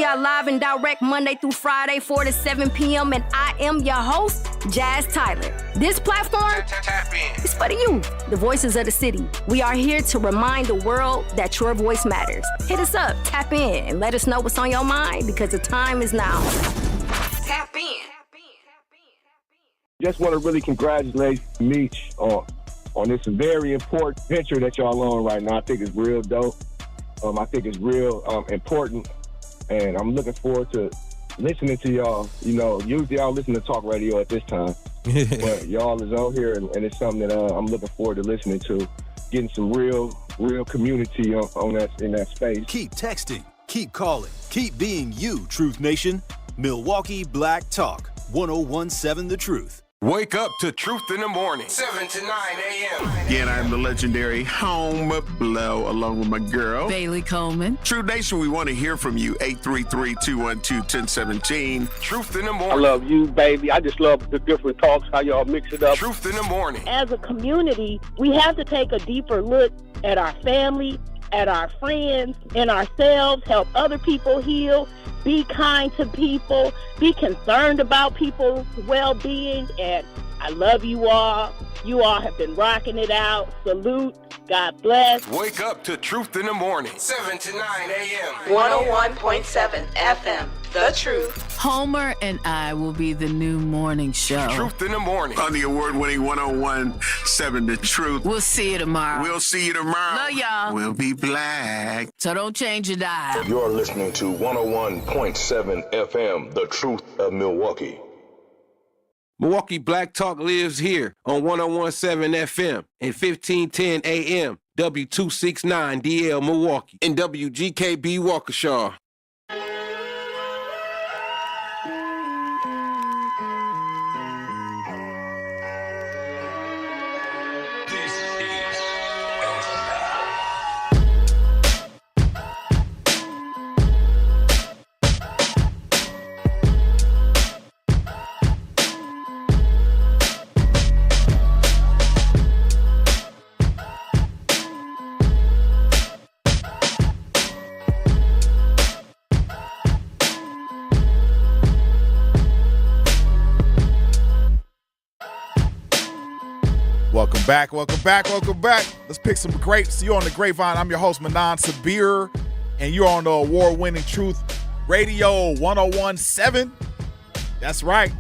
are live and direct Monday through Friday, 4 to 7 p.m. And I am your host, Jazz Tyler. This platform is for the youth, the voices of the city. We are here to remind the world that your voice matters. Hit us up, tap in, and let us know what's on your mind because the time is now. Tap in. Just want to really congratulate Mech on this very important venture that y'all on right now. I think it's real dope. I think it's real important, and I'm looking forward to listening to y'all. You know, usually I don't listen to talk radio at this time, but y'all is on here, and it's something that I'm looking forward to listening to, getting some real community on that in that space. Keep texting, keep calling, keep being you, Truth Nation. Milwaukee Black Talk, 1017 The Truth. Wake up to Truth in the Morning, 7 to 9 a.m. Again, I'm the legendary Home Blow, along with my girl, Bailey Coleman. True Nation, we want to hear from you. 833-212-1017. Truth in the I Morning. love you, baby. I just love the different talks, how y'all mix it up. Truth in the Morning. As a community, we have to take a deeper look at our family, at our friends, and ourselves, help other people heal, be kind to people, be concerned about people's well-being, and I love you all. You all have been rocking it out. Salute. God bless. Wake up to Truth in the Morning, 7 to 9 a.m. 101.7 FM, The Truth. Homer and I will be the new morning show. Truth in the Morning. On the award-winning 1017 The Truth. We'll see you tomorrow. We'll see you tomorrow. Love y'all. We'll be black. So don't change your dial. You're listening to 101.7 FM, The Truth of Milwaukee. Milwaukee Black Talk lives here on 1017 FM and 1510 AM, W269 DL Milwaukee, and WGKB Waukesha. Welcome back. Let's pick some grapes. You're on the Grapevine. I'm your host, Xavier, and you're on the award-winning Truth Radio 1017. That's right.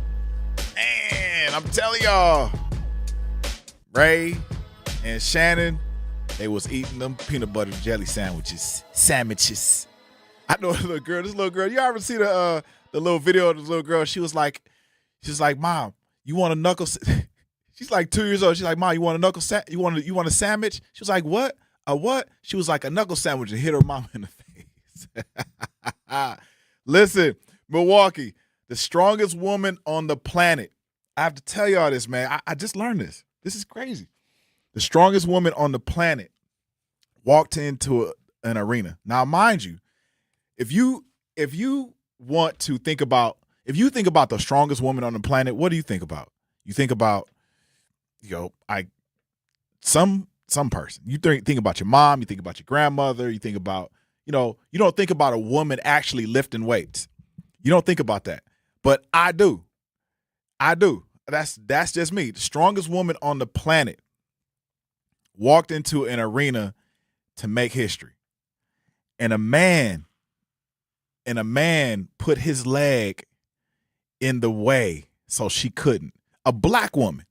Man, I'm telling y'all, Ray and Shannon, they was eating them peanut butter jelly sandwiches. I know this little girl. You ever see the little video of this little girl? She was like, Mom, you want a knuckle? She's like 2 years old. She's like, Mom, you want a knuckle? You want a sandwich? She was like, what? A what? She was like, a knuckle sandwich, and hit her mom in the face. Listen, Milwaukee, the strongest woman on the planet. I have to tell y'all this, man. I just learned this. This is crazy. The strongest woman on the planet walked into an arena. Now, mind you, if you want to think about, if you think about the strongest woman on the planet, what do you think about? You think about, some person. You think about your mom, you think about your grandmother, you think about, you don't think about a woman actually lifting weights. You don't think about that. But I do. That's just me. The strongest woman on the planet walked into an arena to make history. And a man put his leg in the way so she couldn't. A black woman.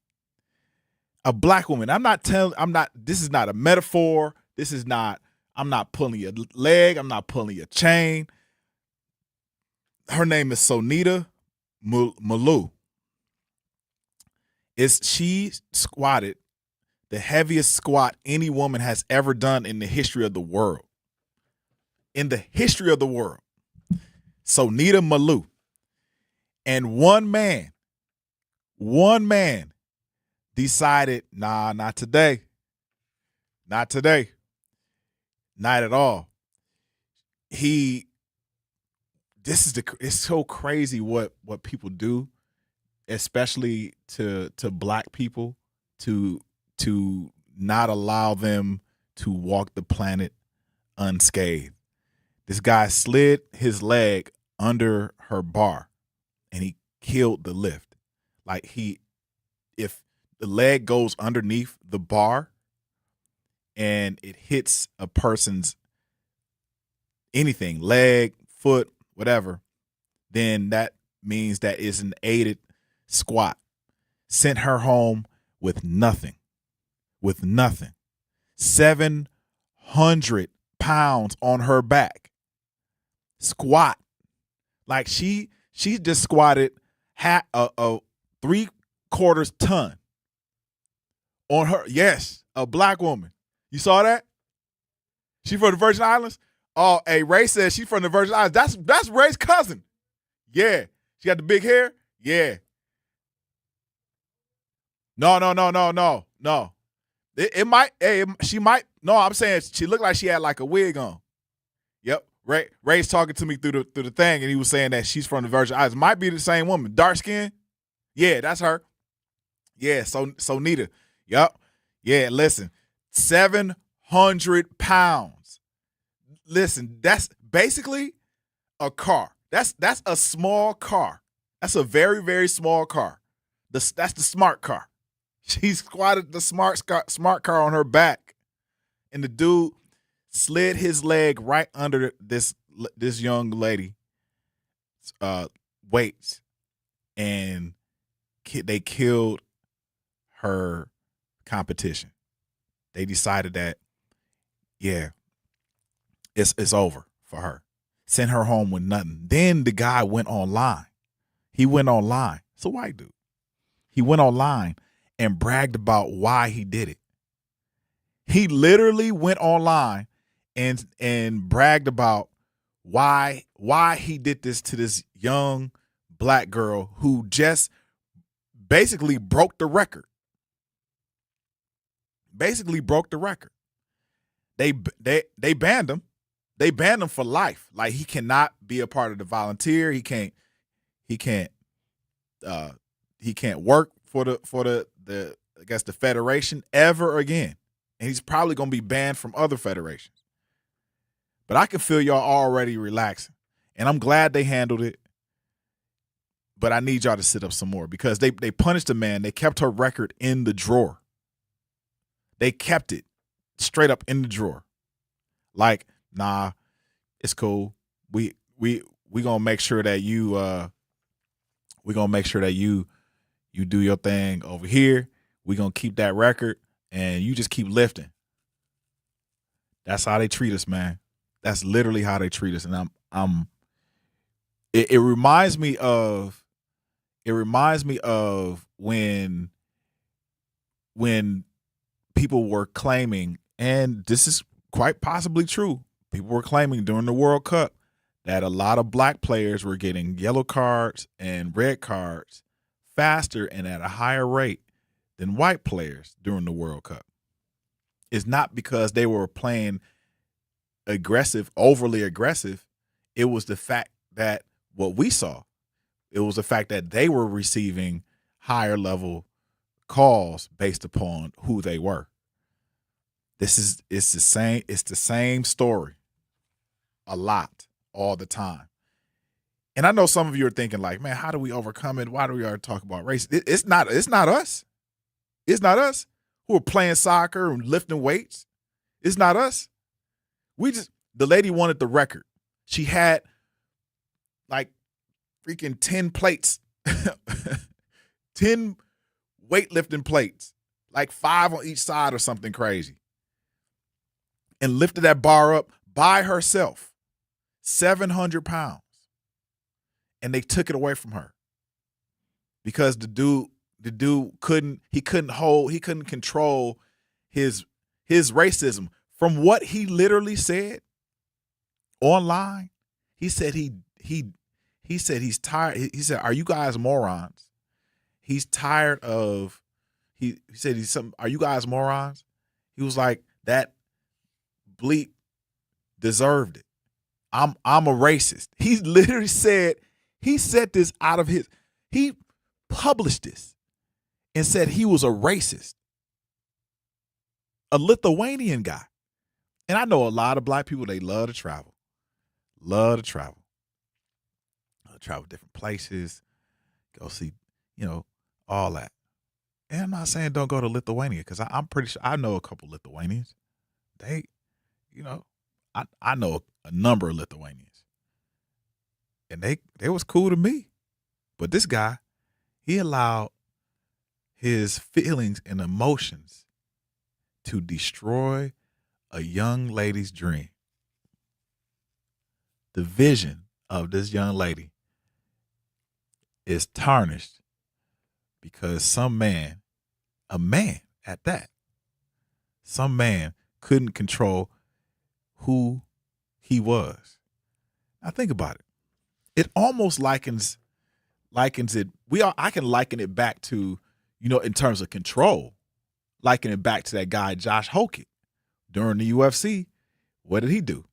This is not a metaphor. I'm not pulling your leg. I'm not pulling your chain. Her name is Sonita Malou. She squatted the heaviest squat any woman has ever done in the history of the world. In the history of the world. Sonita Malou. And one man decided, nah, not today. Not today. Not at all. It's so crazy what people do, especially to black people, to not allow them to walk the planet unscathed. This guy slid his leg under her bar and he killed the lift. Like if the leg goes underneath the bar and it hits a person's anything, leg, foot, whatever, then that means that is an aided squat. Sent her home with nothing. 700 pounds on her back. Squat. Like she just squatted a 3/4 ton on her. Yes, a black woman. You saw that? She from the Virgin Islands? Oh, hey, Ray says she from the Virgin Islands. That's Ray's cousin. Yeah. She got the big hair? Yeah. No. It might, she might, no, I'm saying she looked like she had like a wig on. Yep. Ray's talking to me through the thing, and he was saying that she's from the Virgin Islands. Might be the same woman. Dark skin? Yeah, that's her. Yeah, so Nita. Yep. Yeah, listen. 700 pounds. Listen, that's basically a car. That's a small car. That's a very, very small car. That's the smart car. She squatted the smart car on her back, and the dude slid his leg right under this young lady weights, and they killed her competition. They decided that, yeah, it's over for her. Sent her home with nothing. Then the guy went online. He went online. It's a white dude. He went online and bragged about why he did it. He literally went online and bragged about why he did this to this young black girl who just basically broke the record. Basically broke the record. They banned him. They banned him for life. Like, he cannot be a part of the volunteer. He can't work for the I guess the federation ever again. And he's probably gonna be banned from other federations. But I can feel y'all already relaxing. And I'm glad they handled it. But I need y'all to sit up some more, because they punished the man. They kept her record in the drawer. They kept it straight up in the drawer. Like, nah, it's cool. We gonna make sure that you you do your thing over here. We gonna keep that record, and you just keep lifting. That's how they treat us, man. That's literally how they treat us. And it reminds me of when people were claiming, and this is quite possibly true, people were claiming during the World Cup that a lot of black players were getting yellow cards and red cards faster and at a higher rate than white players during the World Cup. It's not because they were playing aggressive, overly aggressive. It was the fact that what we saw, it was the fact that they were receiving higher level calls based upon who they were. It's the same story a lot, all the time. And I know some of you are thinking like, man, how do we overcome it? Why do we already talk about race? It's not us. It's not us who are playing soccer and lifting weights. It's not us. The lady wanted the record. She had like freaking 10 plates, 10 weightlifting plates, like 5 on each side or something crazy, and lifted that bar up by herself, 700 pounds. And they took it away from her because the dude couldn't control his racism. From what he literally said online, he said he's tired. He said, "Are you guys morons?" He's tired of. He said "Are you guys morons?" He was like, "That bleep deserved it. I'm a racist." He literally said. He said this out of he published this and said he was a racist, a Lithuanian guy. And I know a lot of black people, they love to travel. travel different places, go see, all that. And I'm not saying don't go to Lithuania, because I'm pretty sure I know a couple Lithuanians. They, I know a number of Lithuanians. And they was cool to me. But this guy, he allowed his feelings and emotions to destroy a young lady's dream. The vision of this young lady is tarnished because some man, a man at that, some man couldn't control who he was. Now think about it. It almost likens it. I can liken it back to, in terms of control, liken it back to that guy Josh Hokett during the UFC. What did he do?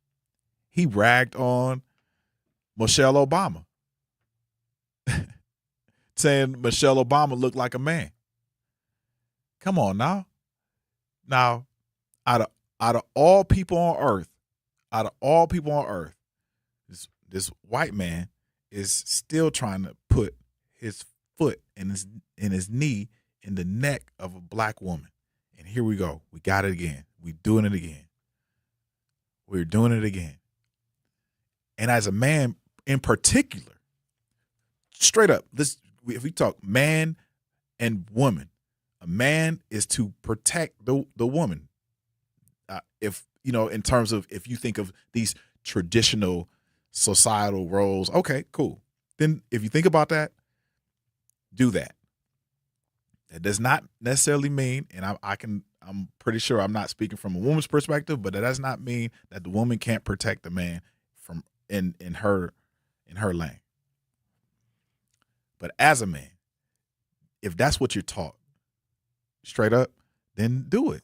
He ragged on Michelle Obama, saying Michelle Obama looked like a man. Come on now. Now, out of all people on earth, this white man is still trying to put his foot and his knee in the neck of a black woman. And here we go. We got it again. We're doing it again. We're doing it again. And as a man in particular, straight up, if we talk man and woman, a man is to protect the woman. In terms of, if you think of these traditional societal roles, okay, cool. Then if you think about that, do that. That does not necessarily mean, and I'm pretty sure I'm not speaking from a woman's perspective, but that does not mean that the woman can't protect the man from in her lane. But as a man, if that's what you're taught, straight up, then do it.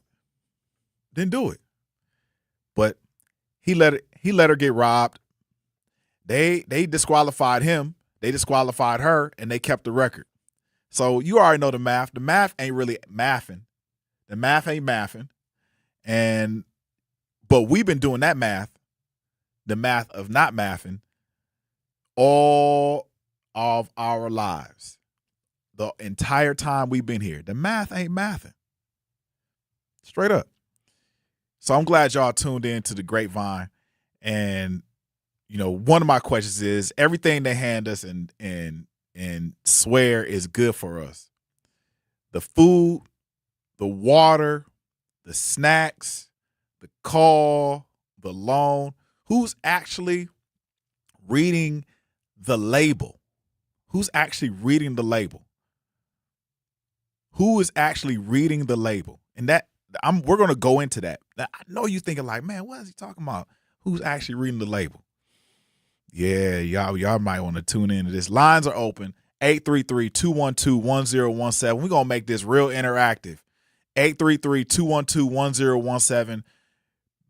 But he let her get robbed. They disqualified him. They disqualified her, and they kept the record. So you already know the math. The math ain't really mathing. The math ain't mathing. But we've been doing that math, the math of not mathing, all of our lives. The entire time we've been here. The math ain't mathing. Straight up. So I'm glad y'all tuned in to the Grapevine. And, one of my questions is, everything they hand us and swear is good for us. The food, the water, the snacks, the call, the loan. Who's actually reading the label? Who's actually reading the label? Who is actually reading the label? And we're going to go into that. Now, I know you're thinking like, man, what is he talking about? Who's actually reading the label? Yeah, y'all might want to tune into this. Lines are open. 833-212-1017. We're going to make this real interactive. 833-212-1017.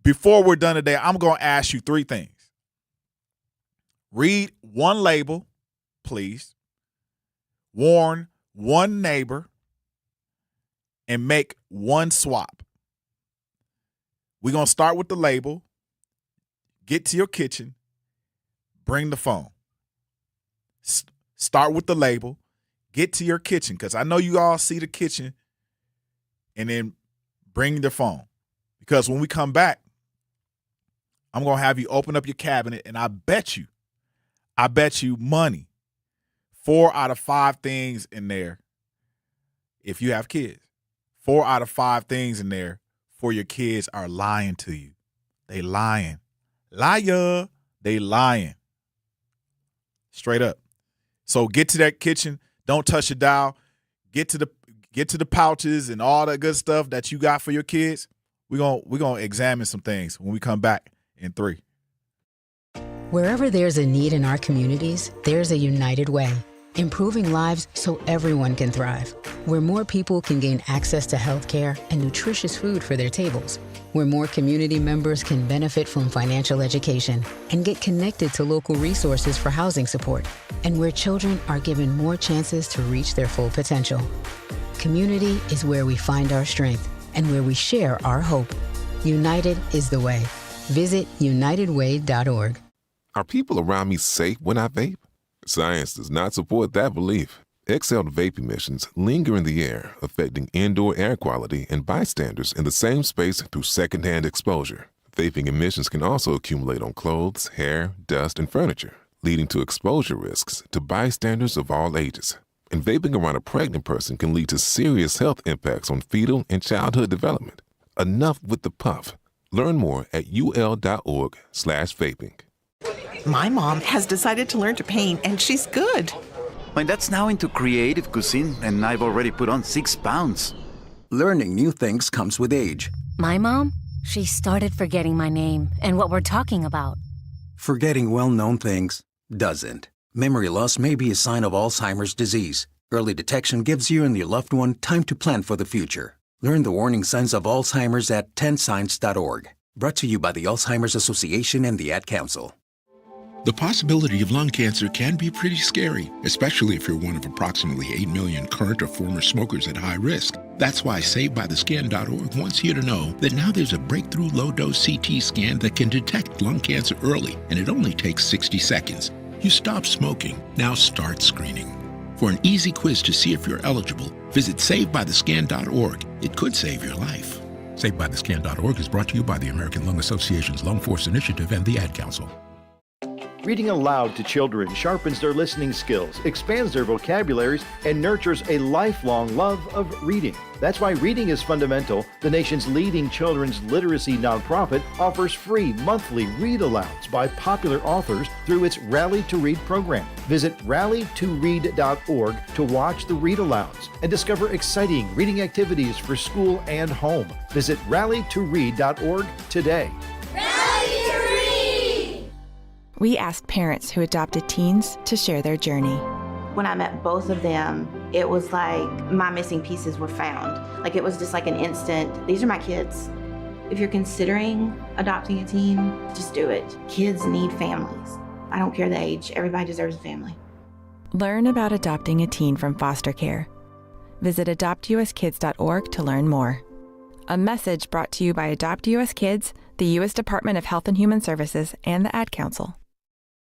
Before we're done today, I'm going to ask you three things. Read one label, please. Warn one neighbor. And make one swap. We're going to start with the label. Get to your kitchen. Bring the phone. Start with the label. Get to your kitchen, because I know you all see the kitchen. And then bring the phone. Because when we come back, I'm going to have you open up your cabinet, and I bet you money, 4 out of 5 things in there, if you have kids, 4 out of 5 things in there for your kids are lying to you. They lying. Liar. They lying. Straight up. So get to that kitchen. Don't touch the dial. Get to the pouches and all that good stuff that you got for your kids. We're gonna examine some things when we come back in 3. Wherever there's a need in our communities, there's a United Way. Improving lives so everyone can thrive. Where more people can gain access to healthcare and nutritious food for their tables. Where more community members can benefit from financial education and get connected to local resources for housing support. And where children are given more chances to reach their full potential. Community is where we find our strength and where we share our hope. United is the way. Visit unitedway.org. Are people around me safe when I vape? Science does not support that belief. Exhaled vape emissions linger in the air, affecting indoor air quality and bystanders in the same space through secondhand exposure. Vaping emissions can also accumulate on clothes, hair, dust, and furniture, leading to exposure risks to bystanders of all ages. And vaping around a pregnant person can lead to serious health impacts on fetal and childhood development. Enough with the puff. Learn more at ul.org/vaping. My mom has decided to learn to paint, and she's good. My dad's now into creative cuisine, and I've already put on 6 pounds. Learning new things comes with age. My mom, she started forgetting my name and what we're talking about. Forgetting well-known things doesn't. Memory loss may be a sign of Alzheimer's disease. Early detection gives you and your loved one time to plan for the future. Learn the warning signs of Alzheimer's at 10signs.org. Brought to you by the Alzheimer's Association and the Ad Council. The possibility of lung cancer can be pretty scary, especially if you're one of approximately 8 million current or former smokers at high risk. That's why SaveByTheScan.org wants you to know that now there's a breakthrough low-dose CT scan that can detect lung cancer early, and it only takes 60 seconds. You stop smoking, now start screening. For an easy quiz to see if you're eligible, visit SaveByTheScan.org. It could save your life. SaveByTheScan.org is brought to you by the American Lung Association's Lung Force Initiative and the Ad Council. Reading aloud to children sharpens their listening skills, expands their vocabularies, and nurtures a lifelong love of reading. That's why Reading is Fundamental, the nation's leading children's literacy nonprofit, offers free monthly read-alouds by popular authors through its Rally to Read program. Visit rallytoread.org to watch the read-alouds and discover exciting reading activities for school and home. Visit rallytoread.org today. We asked parents who adopted teens to share their journey. When I met both of them, it was like my missing pieces were found. Like it was just like an instant, these are my kids. If you're considering adopting a teen, just do it. Kids need families. I don't care the age, everybody deserves a family. Learn about adopting a teen from foster care. Visit adoptuskids.org to learn more. A message brought to you by Adopt US Kids, the U.S. Department of Health and Human Services, and the Ad Council.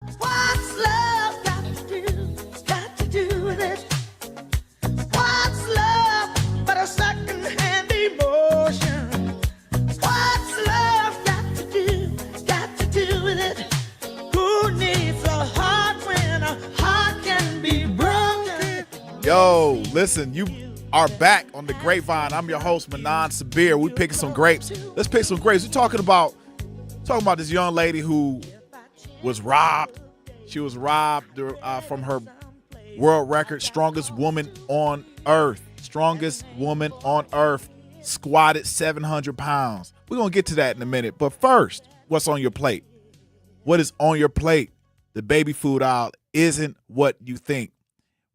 What's love got to do with it? What's love but a second-hand emotion? What's love got to do with it? Who needs a heart when a heart can be broken? Yo, listen, you are back on the Grapevine. I'm your host, Manan Sabir. We picking some grapes. Let's pick some grapes. We're talking about this young lady who was robbed. She was robbed from her world record, strongest woman on earth. Strongest woman on earth, squatted 700 pounds. We're going to get to that in a minute. But first, what's on your plate? What is on your plate? The baby food aisle isn't what you think.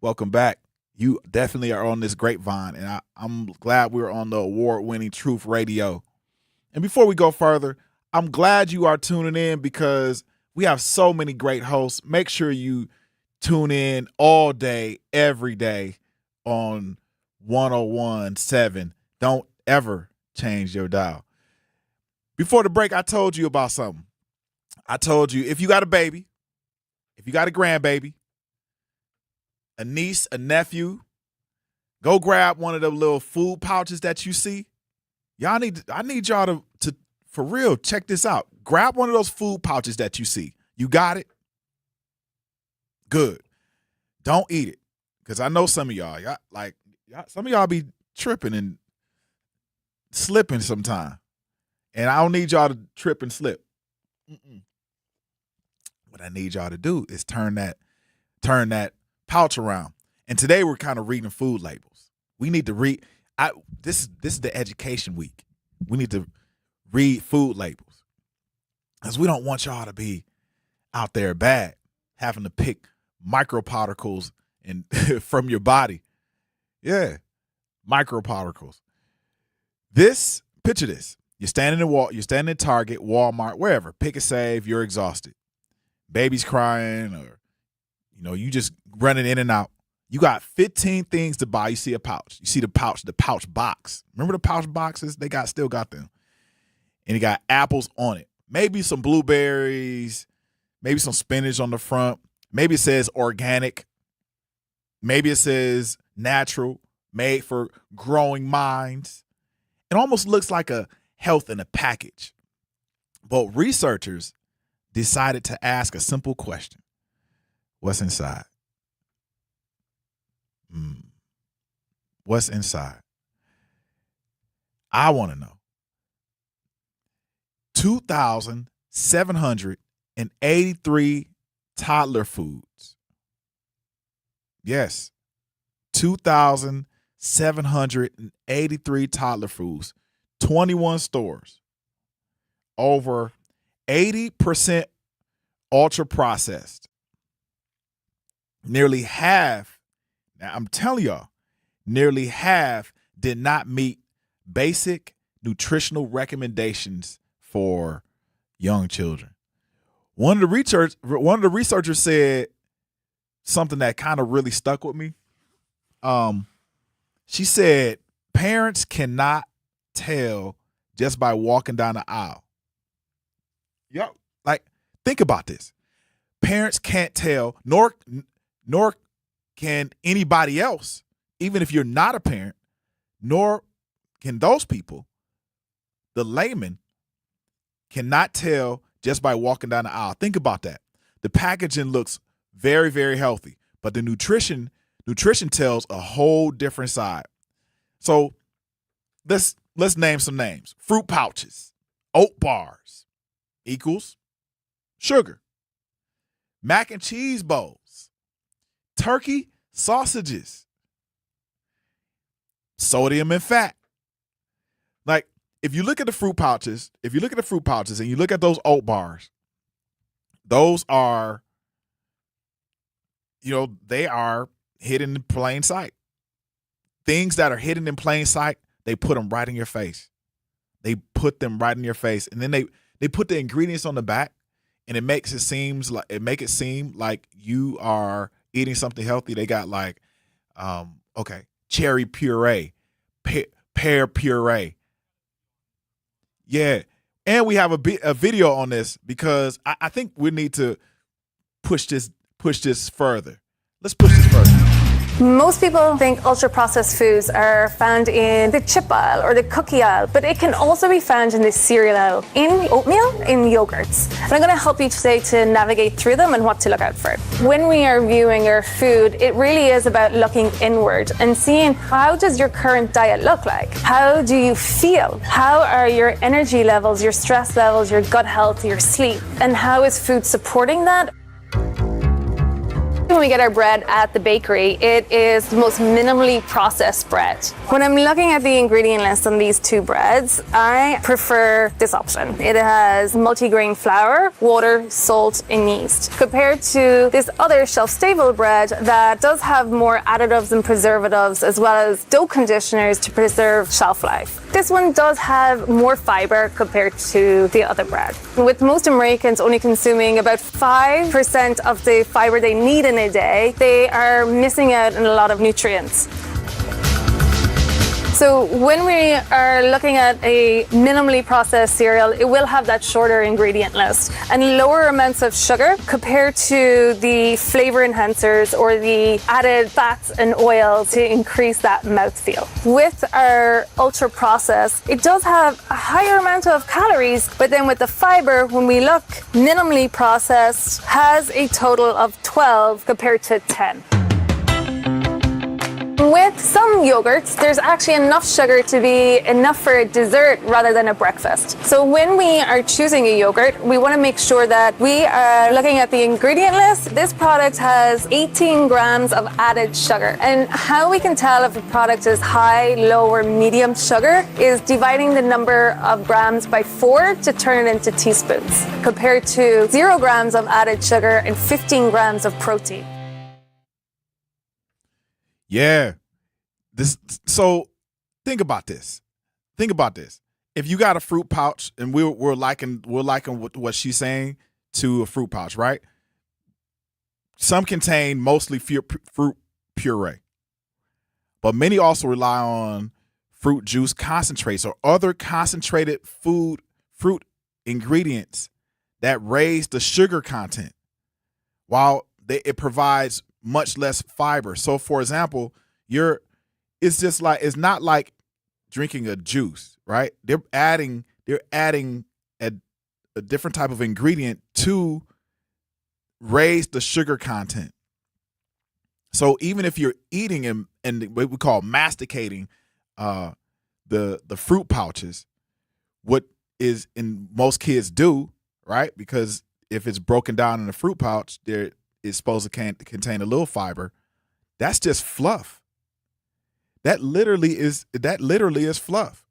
Welcome back. You definitely are on this Grapevine, and I'm glad we're on the award-winning Truth Radio. And before we go further, I'm glad you are tuning in because we have so many great hosts. Make sure you tune in all day, every day on 101.7. Don't ever change your dial. Before the break, I told you about something. I told you if you got a baby, if you got a grandbaby, a niece, a nephew, go grab one of the little food pouches that you see. I need y'all to for real, check this out. Grab one of those food pouches that you see. You got it? Good. Don't eat it. Because I know some of y'all, some of y'all be tripping and slipping sometime. And I don't need y'all to trip and slip. What I need y'all to do is turn that pouch around. And today we're kind of reading food labels. We need to read. This is the education week. We need to read food labels because we don't want y'all to be out there bad, having to pick microparticles and from your body. Yeah, microparticles. Picture this. You're standing in Target, Walmart, wherever. Pick a save. You're exhausted. Baby's crying, or you just running in and out. You got 15 things to buy. You see a pouch. You see the pouch box. Remember the pouch boxes? They still got them. And you got apples on it. Maybe some blueberries, maybe some spinach on the front, Maybe it says organic. Maybe it says natural, made for growing minds. It almost looks like a health in a package. But researchers decided to ask a simple question. What's inside? What's inside? I want to know. 2,783 toddler foods. Yes, 2,783 toddler foods, 21 stores, over 80% ultra processed. Nearly half, now I'm telling y'all, nearly half did not meet basic nutritional recommendations for young children. One of the researchers said something that kind of really stuck with me. She said parents cannot tell just by walking down the aisle. Yep. Like, think about this. Parents can't tell, nor can anybody else, even if you're not a parent, nor can those people, the layman, cannot tell just by walking down the aisle. Think about that. The packaging looks very, very healthy, but the nutrition tells a whole different side. So let's name some names. Fruit pouches, oat bars equals sugar. Mac and cheese bowls, turkey sausages, sodium and fat. Like, if you look at the fruit pouches, and you look at those oat bars, those are, they are hidden in plain sight. Things that are hidden in plain sight, they put them right in your face. They put them right in your face, and then they put the ingredients on the back, and it makes it seem like you are eating something healthy. They got like, cherry puree, pear puree. Yeah, and we have a video on this because I think we need to push this further. Let's push this further. Most people think ultra-processed foods are found in the chip aisle or the cookie aisle, but it can also be found in the cereal aisle, in oatmeal, in yogurts. And I'm going to help you today to navigate through them and what to look out for. When we are viewing our food, it really is about looking inward and seeing, how does your current diet look like? How do you feel? How are your energy levels, your stress levels, your gut health, your sleep? And how is food supporting that? When we get our bread at the bakery, it is the most minimally processed bread. When I'm looking at the ingredient list on these two breads, I prefer this option. It has multigrain flour, water, salt, and yeast, compared to this other shelf-stable bread that does have more additives and preservatives, as well as dough conditioners to preserve shelf life. This one does have more fiber compared to the other bread. With most Americans only consuming about 5% of the fiber they need in a day, they are missing out on a lot of nutrients. So when we are looking at a minimally processed cereal, it will have that shorter ingredient list and lower amounts of sugar compared to the flavor enhancers or the added fats and oils to increase that mouthfeel. With our ultra processed, it does have a higher amount of calories, but then with the fiber, when we look, minimally processed has a total of 12 compared to 10. With some yogurts, there's actually enough sugar to be enough for a dessert rather than a breakfast. So when we are choosing a yogurt, we want to make sure that we are looking at the ingredient list. This product has 18 grams of added sugar. And how we can tell if a product is high, low, or medium sugar is dividing the number of grams by 4 to turn it into teaspoons, compared to 0 grams of added sugar and 15 grams of protein. Yeah. So think about this. If you got a fruit pouch, and we're liking what she's saying to a fruit pouch, right? Some contain mostly fruit puree, but many also rely on fruit juice concentrates or other concentrated fruit ingredients that raise the sugar content. While it provides much less fiber. So, for example, it's not like drinking a juice, right? They're adding a different type of ingredient to raise the sugar content. So even if you're eating and what we call masticating the fruit pouches, what is in most kids do, right? Because if it's broken down in a fruit pouch, there is supposed to contain a little fiber. That's just fluff. That literally is fluff.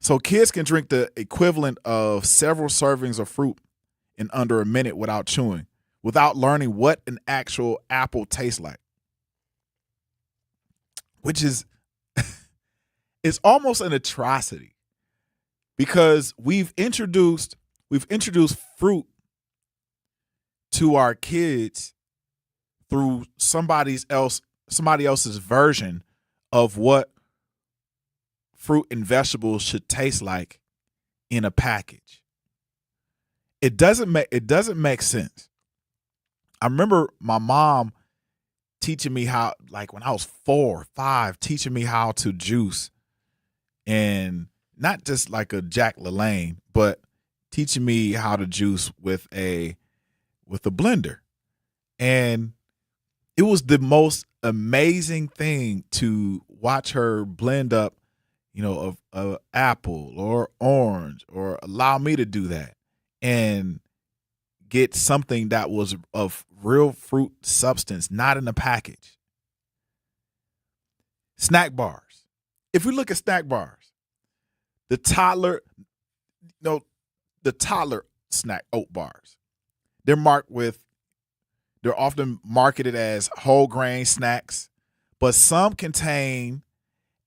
So kids can drink the equivalent of several servings of fruit in under a minute without chewing, without learning what an actual apple tastes like. Which is it's almost an atrocity because we've introduced fruit to our kids through somebody else's version of what fruit and vegetables should taste like in a package. It doesn't make sense. I remember my mom teaching me how, like when I was 4 or 5, teaching me how to juice, and not just like a Jack LaLanne, but teaching me how to juice with a blender. And it was the most amazing thing to watch her blend up, a apple or orange, or allow me to do that and get something that was of real fruit substance, not in a package. Snack bars. If we look at snack bars, the toddler snack oat bars, they're often marketed as whole grain snacks, but some contain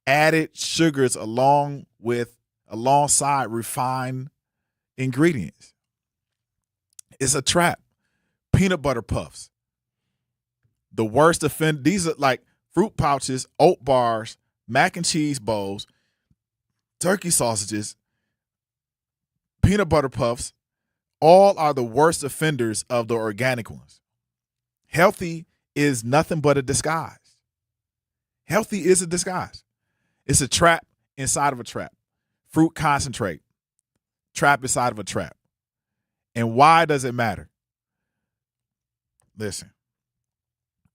added sugars alongside refined ingredients. It's a trap. Peanut butter puffs. The worst offender. These are like fruit pouches, oat bars, mac and cheese bowls, turkey sausages, peanut butter puffs. All are the worst offenders of the organic ones. Healthy is nothing but a disguise. Healthy is a disguise. It's a trap inside of a trap. Fruit concentrate. Trap inside of a trap. And why does it matter? Listen,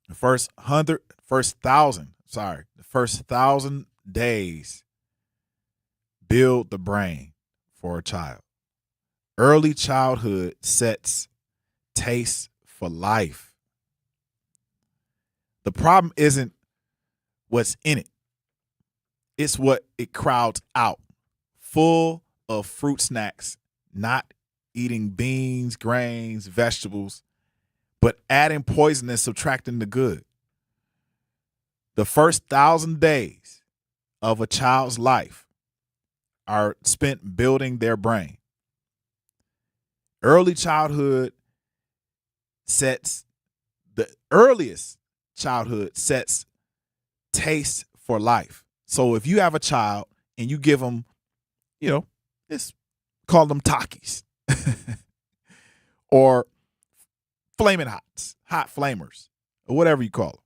the first 1,000 days build the brain for a child. Early childhood sets taste for life. The problem isn't what's in it. It's what it crowds out. Full of fruit snacks, not eating beans, grains, vegetables, but adding poison and subtracting the good. The first 1,000 days of a child's life are spent building their brain. Earliest childhood sets taste for life. So if you have a child and you give them, just call them Takis or Flaming Hots, hot flamers, or whatever you call them,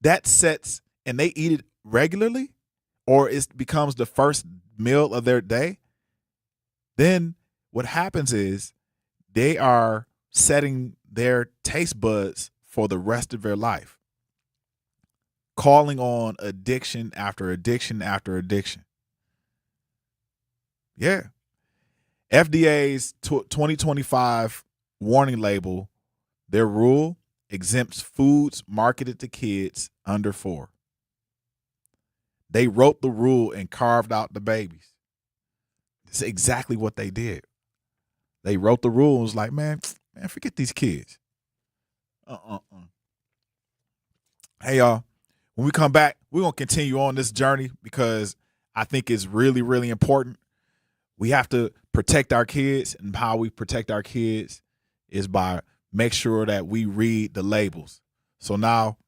that sets, and they eat it regularly, or it becomes the first meal of their day, then what happens is they are setting their taste buds for the rest of their life, calling on addiction after addiction after addiction. Yeah. FDA's 2025 warning label, their rule exempts foods marketed to kids under 4. They wrote the rule and carved out the babies. It's exactly what they did. They wrote the rule and was like, man, forget these kids. Hey, y'all, when we come back, we're going to continue on this journey because I think it's really, really important. We have to protect our kids, and how we protect our kids is by make sure that we read the labels. So now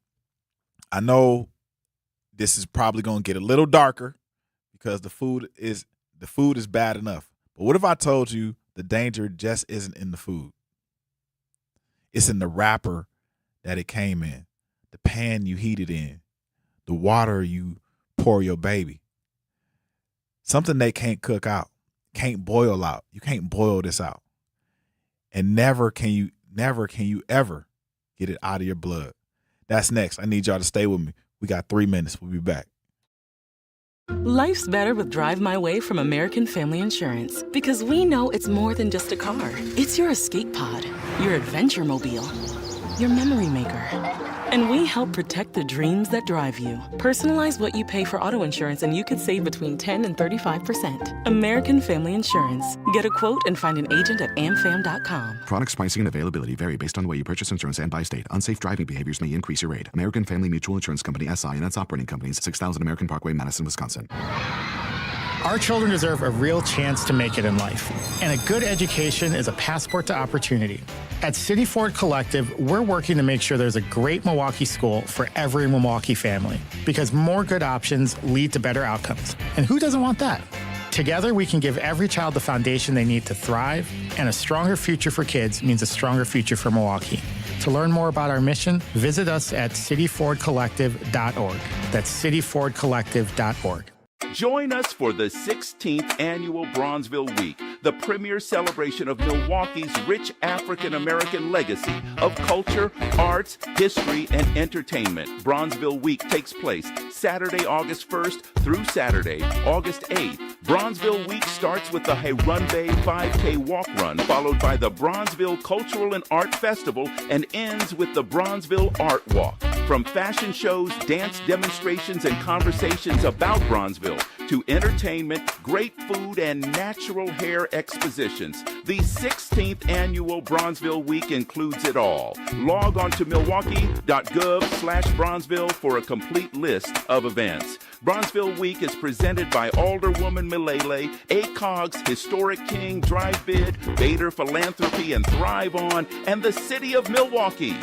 I know this is probably going to get a little darker because the food is bad enough. But what if I told you the danger just isn't in the food? It's in the wrapper that it came in, the pan you heat it in, the water you pour your baby. Something they can't cook out, can't boil out. You can't boil this out. And never can you ever get it out of your blood. That's next. I need y'all to stay with me. We got 3 minutes. We'll be back. Life's better with Drive My Way from American Family Insurance because we know it's more than just a car. It's your escape pod, your adventure mobile, your memory maker. And we help protect the dreams that drive you. Personalize what you pay for auto insurance and you could save between 10 and 35%. American Family Insurance. Get a quote and find an agent at amfam.com. Products, pricing, and availability vary based on the way you purchase insurance and by state. Unsafe driving behaviors may increase your rate. American Family Mutual Insurance Company, SI, and its operating companies, 6000 American Parkway, Madison, Wisconsin. Our children deserve a real chance to make it in life, and a good education is a passport to opportunity. At City Ford Collective, we're working to make sure there's a great Milwaukee school for every Milwaukee family, because more good options lead to better outcomes. And who doesn't want that? Together, we can give every child the foundation they need to thrive, and a stronger future for kids means a stronger future for Milwaukee. To learn more about our mission, visit us at cityfordcollective.org. That's cityfordcollective.org. Join us for the 16th Annual Bronzeville Week, the premier celebration of Milwaukee's rich African-American legacy of culture, arts, history, and entertainment. Bronzeville Week takes place Saturday, August 1st through Saturday, August 8th. Bronzeville Week starts with the Harambe 5K Walk Run, followed by the Bronzeville Cultural and Art Festival, and ends with the Bronzeville Art Walk. From fashion shows, dance demonstrations, and conversations about Bronzeville, to entertainment, great food, and natural hair expositions, the 16th Annual Bronzeville Week includes it all. Log on to milwaukee.gov/Bronzeville for a complete list of events. Bronzeville Week is presented by Alderwoman Milele, ACOG's Historic King Drive Bid, Bader Philanthropy and Thrive On, and the City of Milwaukee.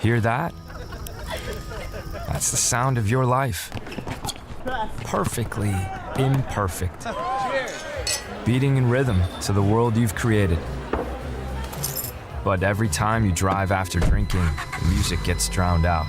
Hear that? That's the sound of your life. Perfectly imperfect. Beating in rhythm to the world you've created. But every time you drive after drinking, the music gets drowned out.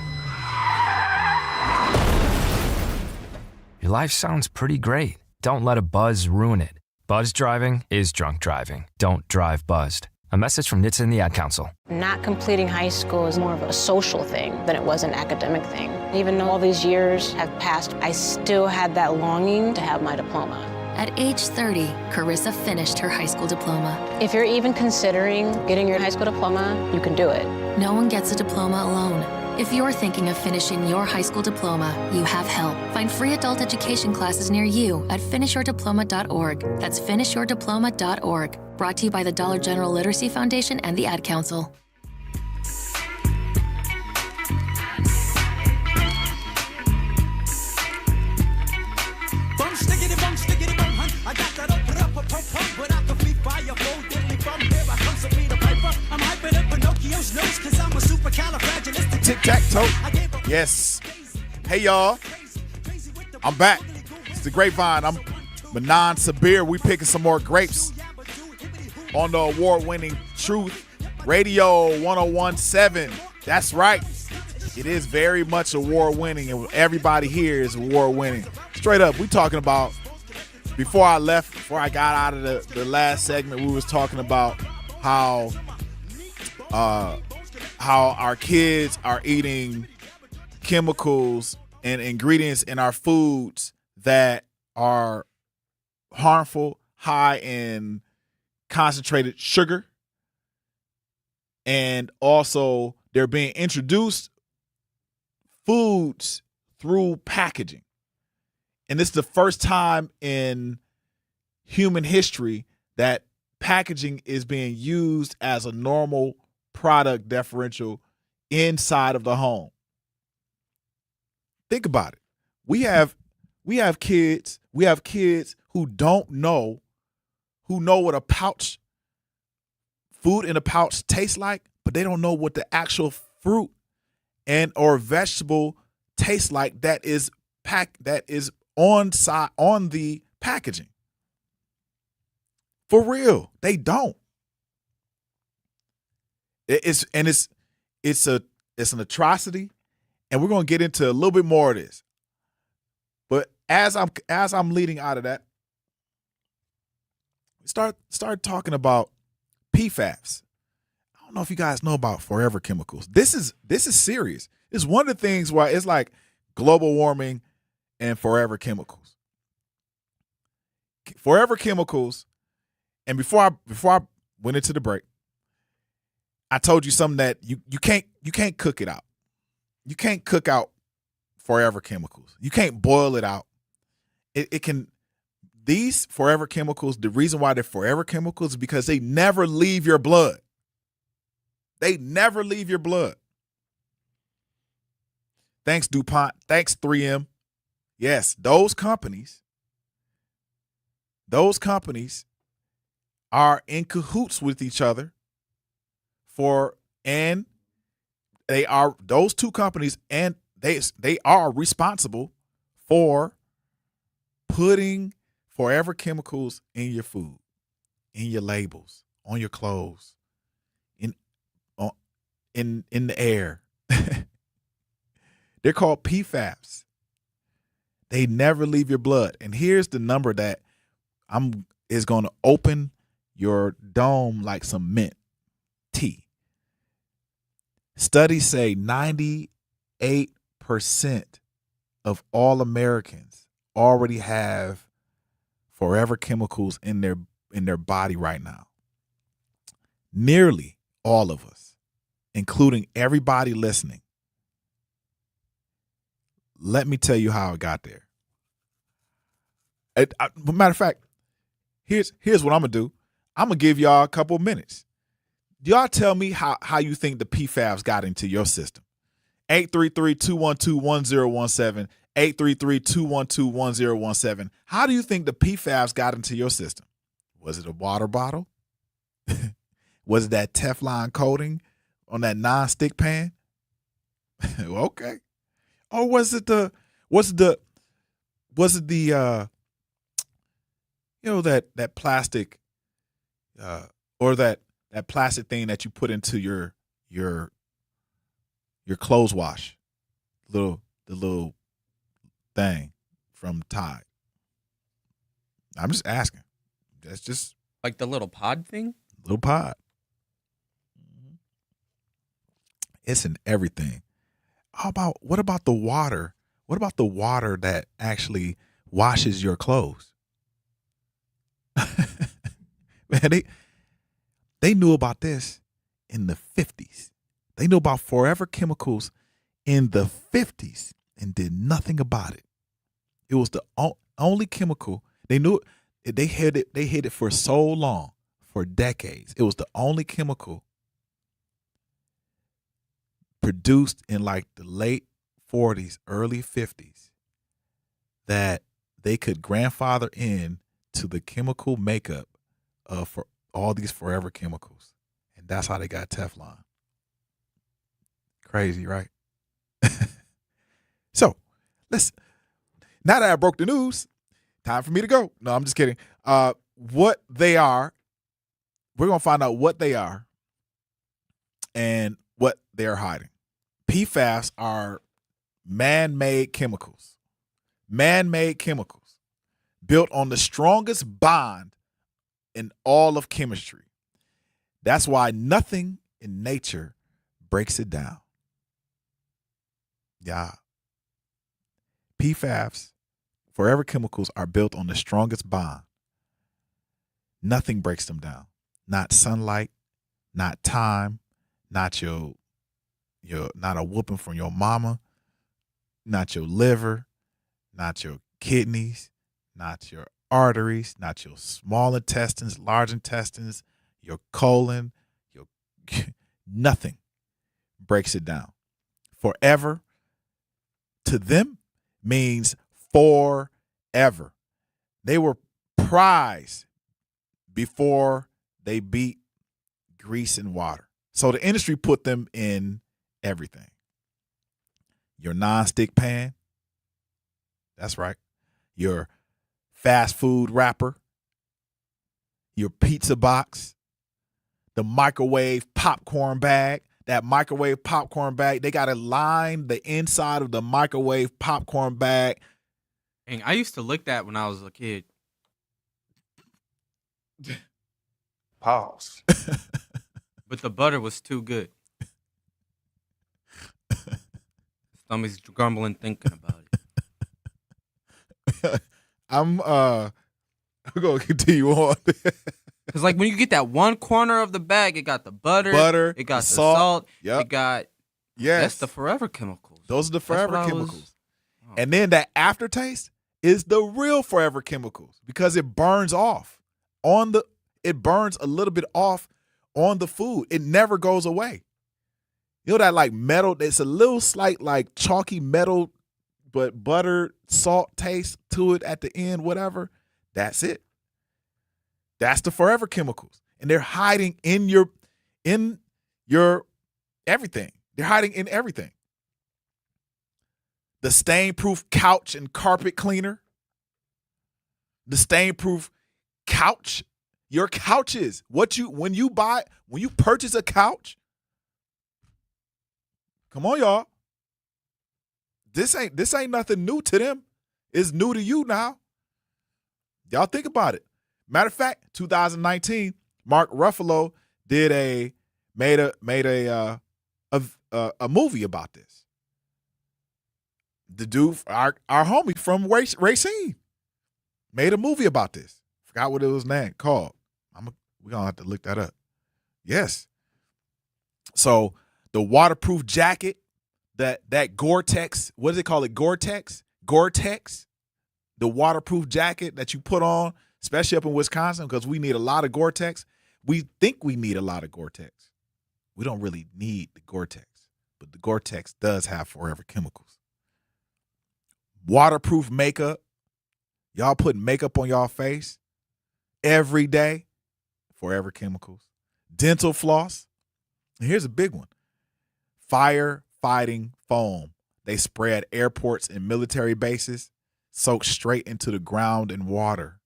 Your life sounds pretty great. Don't let a buzz ruin it. Buzz driving is drunk driving. Don't drive buzzed. A message from NHTSA and the Ad Council. Not completing high school is more of a social thing than it was an academic thing. Even though all these years have passed, I still had that longing to have my diploma. At age 30, Carissa finished her high school diploma. If you're even considering getting your high school diploma, you can do it. No one gets a diploma alone. If you're thinking of finishing your high school diploma, you have help. Find free adult education classes near you at finishyourdiploma.org. That's finishyourdiploma.org. Brought to you by the Dollar General Literacy Foundation and the Ad Council. Tic-tac-toe. Yes. Hey, y'all. I'm back. It's the Grapevine. I'm Manan Sabir. We picking some more grapes on the award-winning Truth Radio 1017. That's right. It is very much award-winning, and everybody here is award-winning. Straight up, we talking about, before I got out of the last segment, we was talking about how our kids are eating chemicals and ingredients in our foods that are harmful, high in concentrated sugar, and also they're being introduced foods through packaging. And this is the first time in human history that packaging is being used as a normal product differential inside of the home. Think about it. We have kids who don't know, who know what a pouch, food in a pouch tastes like, but they don't know what the actual fruit and or vegetable tastes like that is on the packaging. For real, they don't. It's an atrocity, and we're gonna get into a little bit more of this. But as I'm leading out of that, start talking about PFAS. I don't know if you guys know about forever chemicals. This is serious. It's one of the things why it's like global warming and forever chemicals. Forever chemicals, and before I went into the break, I told you something that you can't cook it out. You can't cook out forever chemicals. You can't boil it out. These forever chemicals, the reason why they're forever chemicals is because they never leave your blood. They never leave your blood. Thanks, DuPont. Thanks, 3M. Yes, those companies are in cahoots with each other and they are those two companies, and they are responsible for putting forever chemicals in your food, in your labels, on your clothes, in the air. They're called PFAS. They never leave your blood. And here's the number that is going to open your dome like some mint tea. Studies say 98% of all Americans already have forever chemicals in their body right now. Nearly all of us, including everybody listening. Let me tell you how it got there. Matter of fact, here's what I'm going to do. I'm going to give y'all a couple minutes. Y'all tell me how you think the PFAS got into your system. 833-212-1017, 833-212-1017. How do you think the PFAS got into your system? Was it a water bottle? Was it that Teflon coating on that non-stick pan? Okay. Or was it that plastic or that plastic thing that you put into your clothes wash, the little thing from Tide? I'm just asking. That's just like the little pod thing. Little pod. It's in everything. What about the water? What about the water that actually washes your clothes? Man, they knew about this in the 50s. They knew about forever chemicals in the 50s and did nothing about it. It was the only chemical they knew. They hid it for so long, for decades. It was the only chemical produced in like the late 40s, early 50s that they could grandfather in to the chemical makeup for all these forever chemicals. And that's how they got Teflon. Crazy, right? So, now that I broke the news, time for me to go. No, I'm just kidding. What they are, we're going to find out what they are and what they're hiding. PFAS are man-made chemicals built on the strongest bond in all of chemistry. That's why nothing in nature breaks it down. Yeah. PFAS, forever chemicals, are built on the strongest bond. Nothing breaks them down. Not sunlight, not time, not not a whooping from your mama, not your liver, not your kidneys, not your arteries, not your small intestines, large intestines, your colon, nothing breaks it down. Forever to them means forever. They were prized before they beat grease and water. So the industry put them in everything. Your nonstick pan, that's right. Your fast food wrapper, your pizza box, the microwave popcorn bag. That microwave popcorn bag, they got to line the inside of the microwave popcorn bag. And I used to lick that when I was a kid. Pause. But the butter was too good. Stomach's grumbling thinking about it. I'm going to continue on. Because, like, when you get that one corner of the bag, it got the butter, it got the salt, it got, that's the forever chemicals. Those are the forever chemicals. And then that aftertaste is the real forever chemicals because it burns off it burns a little bit off on the food. It never goes away. You know that like metal, it's a little slight like chalky metal, but butter, salt taste to it at the end, whatever. That's it. That's the forever chemicals. And they're hiding in your everything. They're hiding in everything. The stain-proof couch and carpet cleaner. The stain-proof couch. Your couches. When you purchase a couch. Come on, y'all. This ain't nothing new to them. It's new to you now. Y'all think about it. Matter of fact, 2019, Mark Ruffalo made a movie about this. The dude, our homie from Racine, made a movie about this. Forgot what it was called. We're gonna have to look that up. Yes. So the waterproof jacket, that Gore-Tex, what does it call it? Gore-Tex? Gore-Tex, the waterproof jacket that you put on, especially up in Wisconsin, because we need a lot of Gore-Tex. We think we need a lot of Gore-Tex. We don't really need the Gore-Tex, but the Gore-Tex does have forever chemicals. Waterproof makeup. Y'all put makeup on y'all face every day. Forever chemicals. Dental floss. And here's a big one. Firefighting foam. They spray at airports and military bases, soak straight into the ground and water.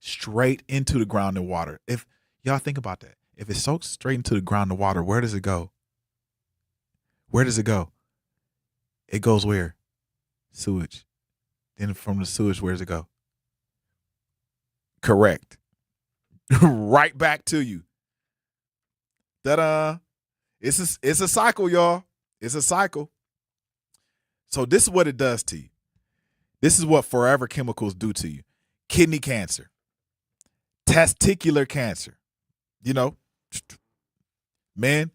Straight into the ground and water. If y'all think about that. If it soaks straight into the ground and water, where does it go? Where does it go? It goes where? Sewage. Then from the sewage, where does it go? Correct. Right back to you. Ta-da. It's a cycle, y'all. It's a cycle. So this is what it does to you. This is what forever chemicals do to you. Kidney cancer. Testicular cancer. You know, men,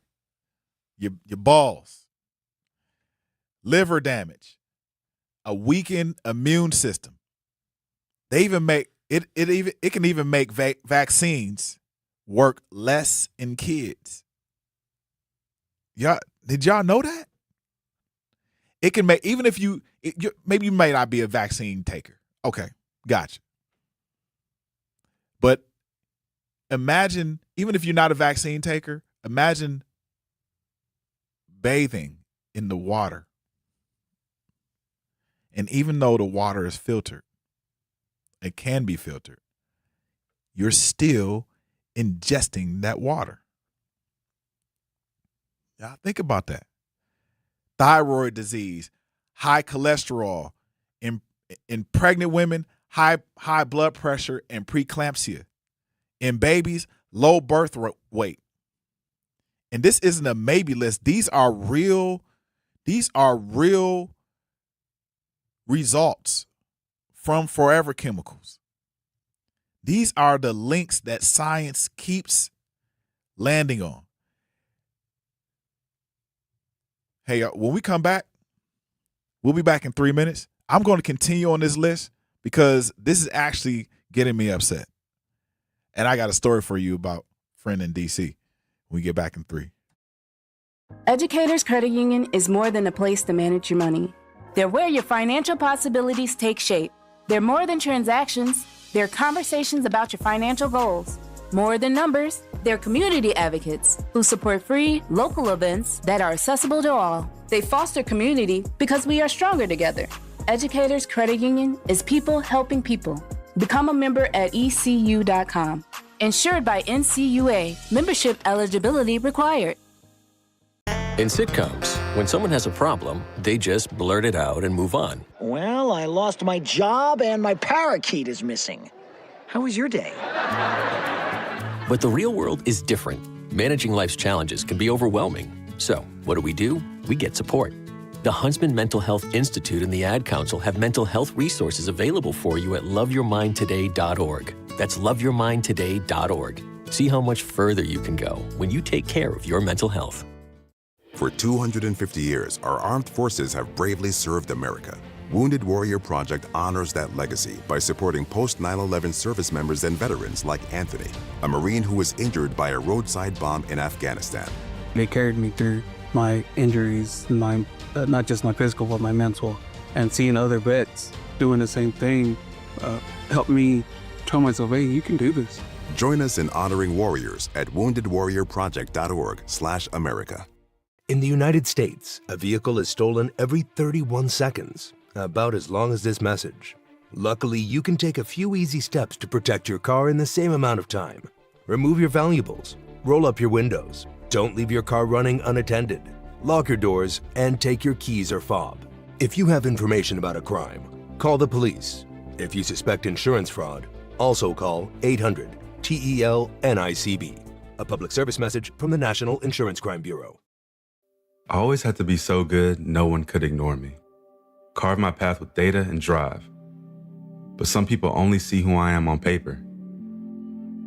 your balls. Liver damage. A weakened immune system. They even make it can even make vaccines work less in kids. Did y'all know that? It can make, even if maybe you may not be a vaccine taker. Okay, gotcha. But imagine, even if you're not a vaccine taker, imagine bathing in the water. And even though the water is filtered, it can be filtered, you're still ingesting that water. Y'all think about that. Thyroid disease, high cholesterol, in pregnant women, high blood pressure and preeclampsia. In babies, low birth weight. And this isn't a maybe list. These are real results from forever chemicals. These are the links that science keeps landing on. Hey, when we come back, we'll be back in 3 minutes. I'm going to continue on this list because this is actually getting me upset. And I got a story for you about a friend in D.C. when we get back in 3. Educators Credit Union is more than a place to manage your money. They're where your financial possibilities take shape. They're more than transactions. They're conversations about your financial goals. More than numbers, they're community advocates who support free, local events that are accessible to all. They foster community because we are stronger together. Educators Credit Union is people helping people. Become a member at ECU.com. Insured by NCUA. Membership eligibility required. In sitcoms, when someone has a problem, they just blurt it out and move on. Well, I lost my job and my parakeet is missing. How was your day? But the real world is different. Managing life's challenges can be overwhelming. So, what do? We get support. The Huntsman Mental Health Institute and the Ad Council have mental health resources available for you at loveyourmindtoday.org. That's loveyourmindtoday.org. See how much further you can go when you take care of your mental health. For 250 years, our armed forces have bravely served America. Wounded Warrior Project honors that legacy by supporting post-9/11 service members and veterans like Anthony, a Marine who was injured by a roadside bomb in Afghanistan. They carried me through my injuries, not just my physical, but my mental. And seeing other vets doing the same thing helped me tell myself, hey, you can do this. Join us in honoring warriors at woundedwarriorproject.org/America. In the United States, a vehicle is stolen every 31 seconds, about as long as this message. Luckily, you can take a few easy steps to protect your car in the same amount of time. Remove your valuables, roll up your windows, don't leave your car running unattended, lock your doors, and take your keys or fob. If you have information about a crime, call the police. If you suspect insurance fraud, also call 800-TEL-NICB. A public service message from the National Insurance Crime Bureau. I always had to be so good, no one could ignore me. Carve my path with data and drive. But some people only see who I am on paper.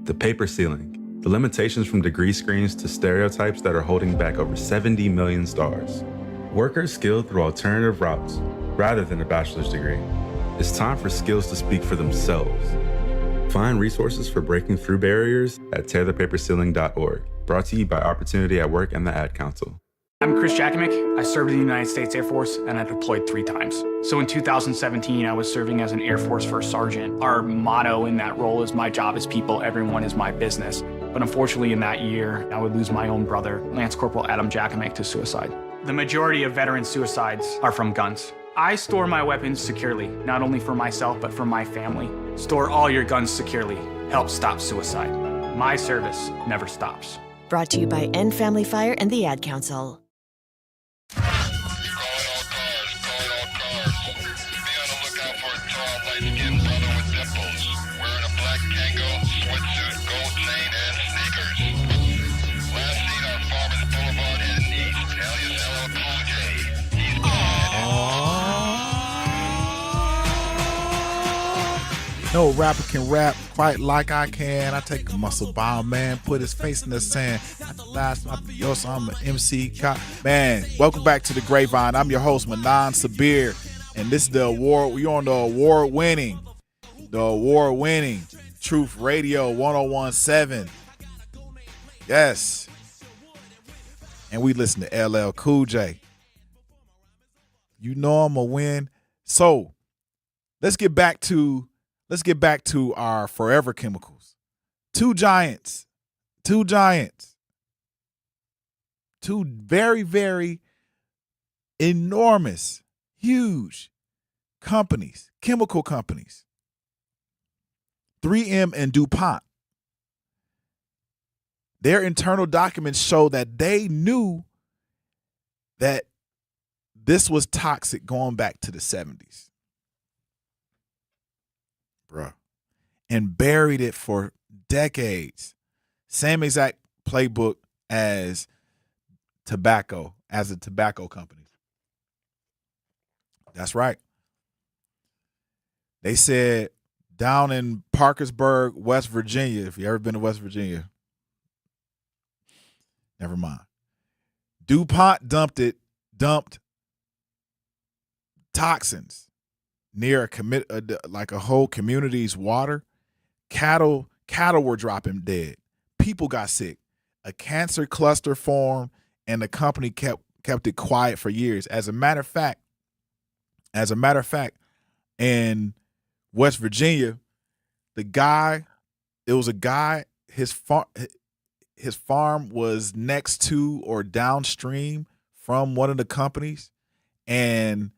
The paper ceiling, the limitations from degree screens to stereotypes that are holding back over 70 million stars. Workers skilled through alternative routes, rather than a bachelor's degree. It's time for skills to speak for themselves. Find resources for breaking through barriers at tearthepaperceiling.org. Brought to you by Opportunity at Work and the Ad Council. I'm Chris Jakimick. I served in the United States Air Force and I deployed 3 times. So in 2017, I was serving as an Air Force First Sergeant. Our motto in that role is my job is people, everyone is my business. But unfortunately in that year, I would lose my own brother, Lance Corporal Adam Jakimick, to suicide. The majority of veteran suicides are from guns. I store my weapons securely, not only for myself, but for my family. Store all your guns securely. Help stop suicide. My service never stops. Brought to you by End Family Fire and the Ad Council. No rapper can rap quite like I can. I take a muscle bound man, put his face in the sand. I'm an MC cop. Man, welcome back to the Grapevine. I'm your host, Manan Sabir. And this is the award. We're on the award-winning Truth Radio 101.7. Yes. And we listen to LL Cool J. You know I'm going to win. So, let's get back to our forever chemicals. Two giants. Two very, very enormous, huge companies, chemical companies. 3M and DuPont. Their internal documents show that they knew that this was toxic going back to the 70s. Bruh. And buried it for decades. Same exact playbook as a tobacco company. That's right. They said down in Parkersburg, West Virginia, if you ever been to West Virginia, never mind. DuPont dumped toxins near a whole community's water. Cattle were dropping dead. People got sick. A cancer cluster formed, and the company kept it quiet for years. As a matter of fact, in West Virginia, his farm was next to or downstream from one of the companies, and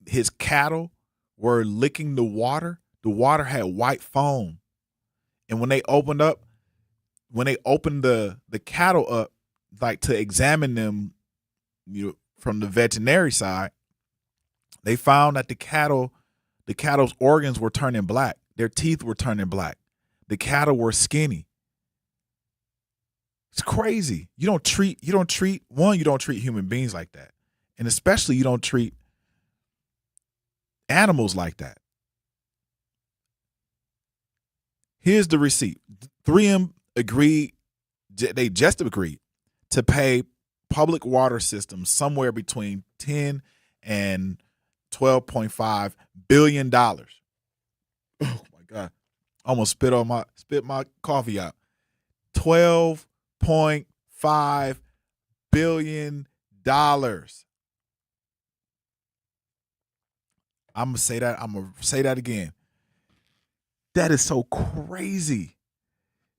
his cattle were licking the water. The water had white foam. And when they opened the cattle up, like to examine them, from the veterinary side, they found that the cattle's organs were turning black. Their teeth were turning black. The cattle were skinny. It's crazy. You don't treat human beings like that. And especially you don't treat animals like that. Here's the receipt. 3M they just agreed to pay public water systems somewhere between $10 and $12.5 billion. Oh my God. Almost spit my coffee out. $12.5 billion. I'm gonna say that again. That is so crazy.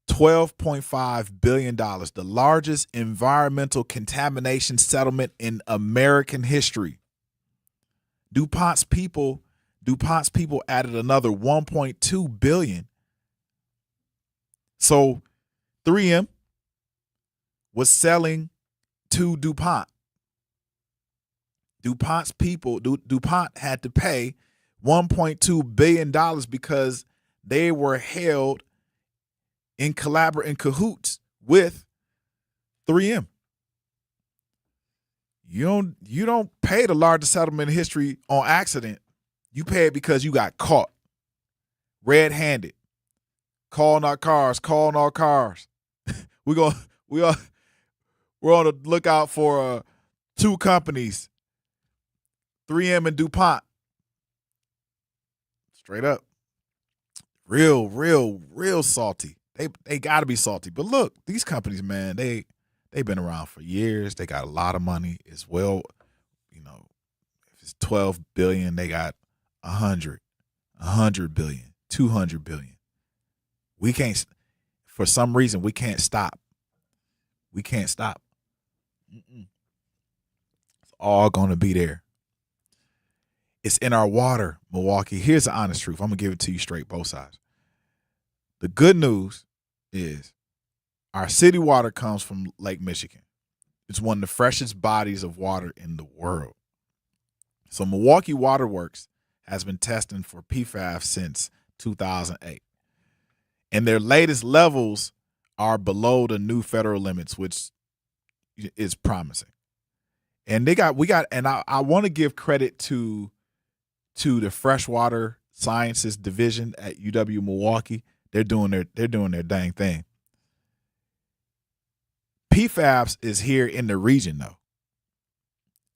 $12.5 billion, the largest environmental contamination settlement in American history. DuPont's people added another $1.2 billion. So 3M was selling to DuPont. DuPont had to pay $1.2 billion because they were held in cahoots with 3M. You don't pay the largest settlement in history on accident. You pay it because you got caught red-handed. Calling our cars. We're on the lookout for two companies, 3M and DuPont. Straight up. Real salty. They got to be salty. But look, these companies, man, they've been around for years. They got a lot of money as well. If it's 12 billion, they got 100 billion, 200 billion. We can't, for some reason, we can't stop. It's all going to be there. It's in our water, Milwaukee. Here's the honest truth. I'm going to give it to you straight, both sides. The good news is our city water comes from Lake Michigan. It's one of the freshest bodies of water in the world. So Milwaukee Water Works has been testing for PFAS since 2008. And their latest levels are below the new federal limits, which is promising. And I want to give credit to the freshwater sciences division at UW Milwaukee. They're doing their dang thing. PFAS is here in the region though.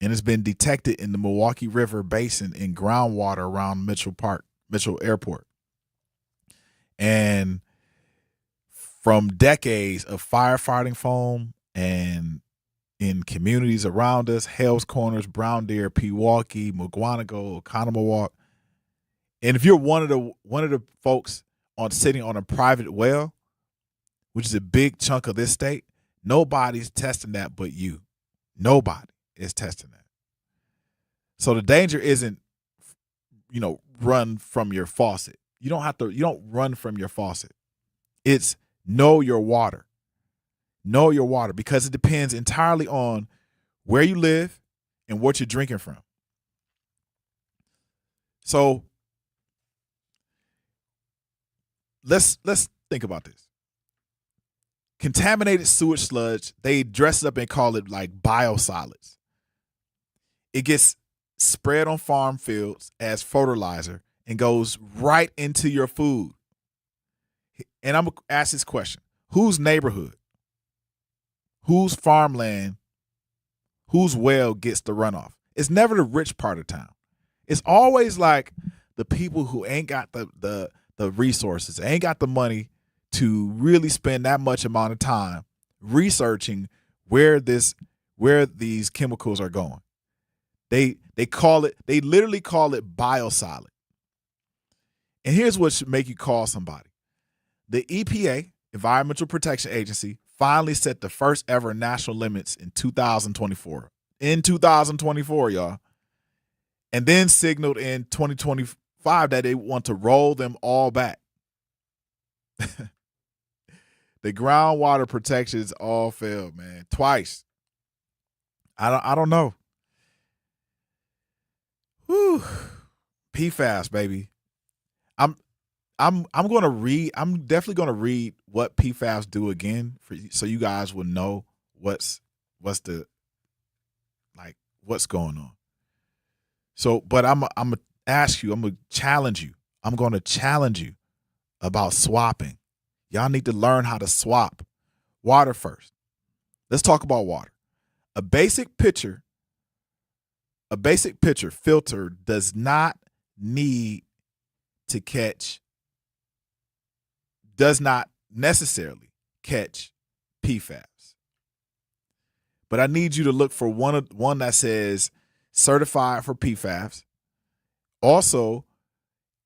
And it's been detected in the Milwaukee River Basin in groundwater around Mitchell Airport. And from decades of firefighting foam and in communities around us, Hales Corners, Brown Deer, Pewaukee, Mugwanago, Oconomowoc. And if you're one of the folks sitting on a private well, which is a big chunk of this state, nobody's testing that but you. Nobody is testing that. So the danger isn't, run from your faucet. You don't run from your faucet. It's know your water. Know your water, because it depends entirely on where you live and what you're drinking from. So let's think about this. Contaminated sewage sludge, they dress it up and call it like biosolids. It gets spread on farm fields as fertilizer and goes right into your food. And I'm going to ask this question. Whose neighborhood, whose farmland, whose well gets the runoff? It's never the rich part of town. It's always like the people who ain't got the resources, ain't got the money to really spend that much amount of time researching where these chemicals are going. They literally call it biosolid. And here's what should make you call somebody. The EPA, Environmental Protection Agency, finally set the first ever national limits in 2024. In 2024, y'all. And then signaled in 2025 that they want to roll them all back. The groundwater protections all failed, man. Twice. I don't know. Whew. PFAS, baby. I'm gonna read. I'm definitely gonna read what PFAS do again so you guys will know what's going on. So, but I'm gonna ask you. I'm gonna challenge you. I'm gonna challenge you about swapping. Y'all need to learn how to swap water first. Let's talk about water. A basic pitcher filter does not necessarily catch PFAS. But I need you to look for one that says certified for PFAS. Also,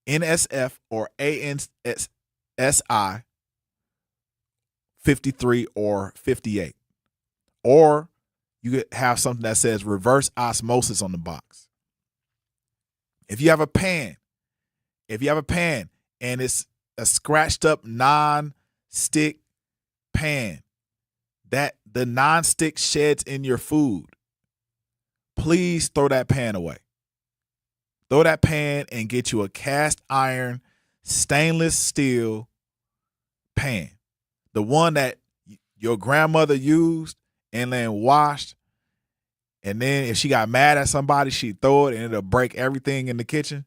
NSF or ANSI 53 or 58. Or you could have something that says reverse osmosis on the box. If you have a pan and it's a scratched up non-stick pan that the non-stick sheds in your food, please throw that pan away. Throw that pan and get you a cast iron stainless steel pan. The one that your grandmother used and then washed. And then if she got mad at somebody, she'd throw it and it'll break everything in the kitchen.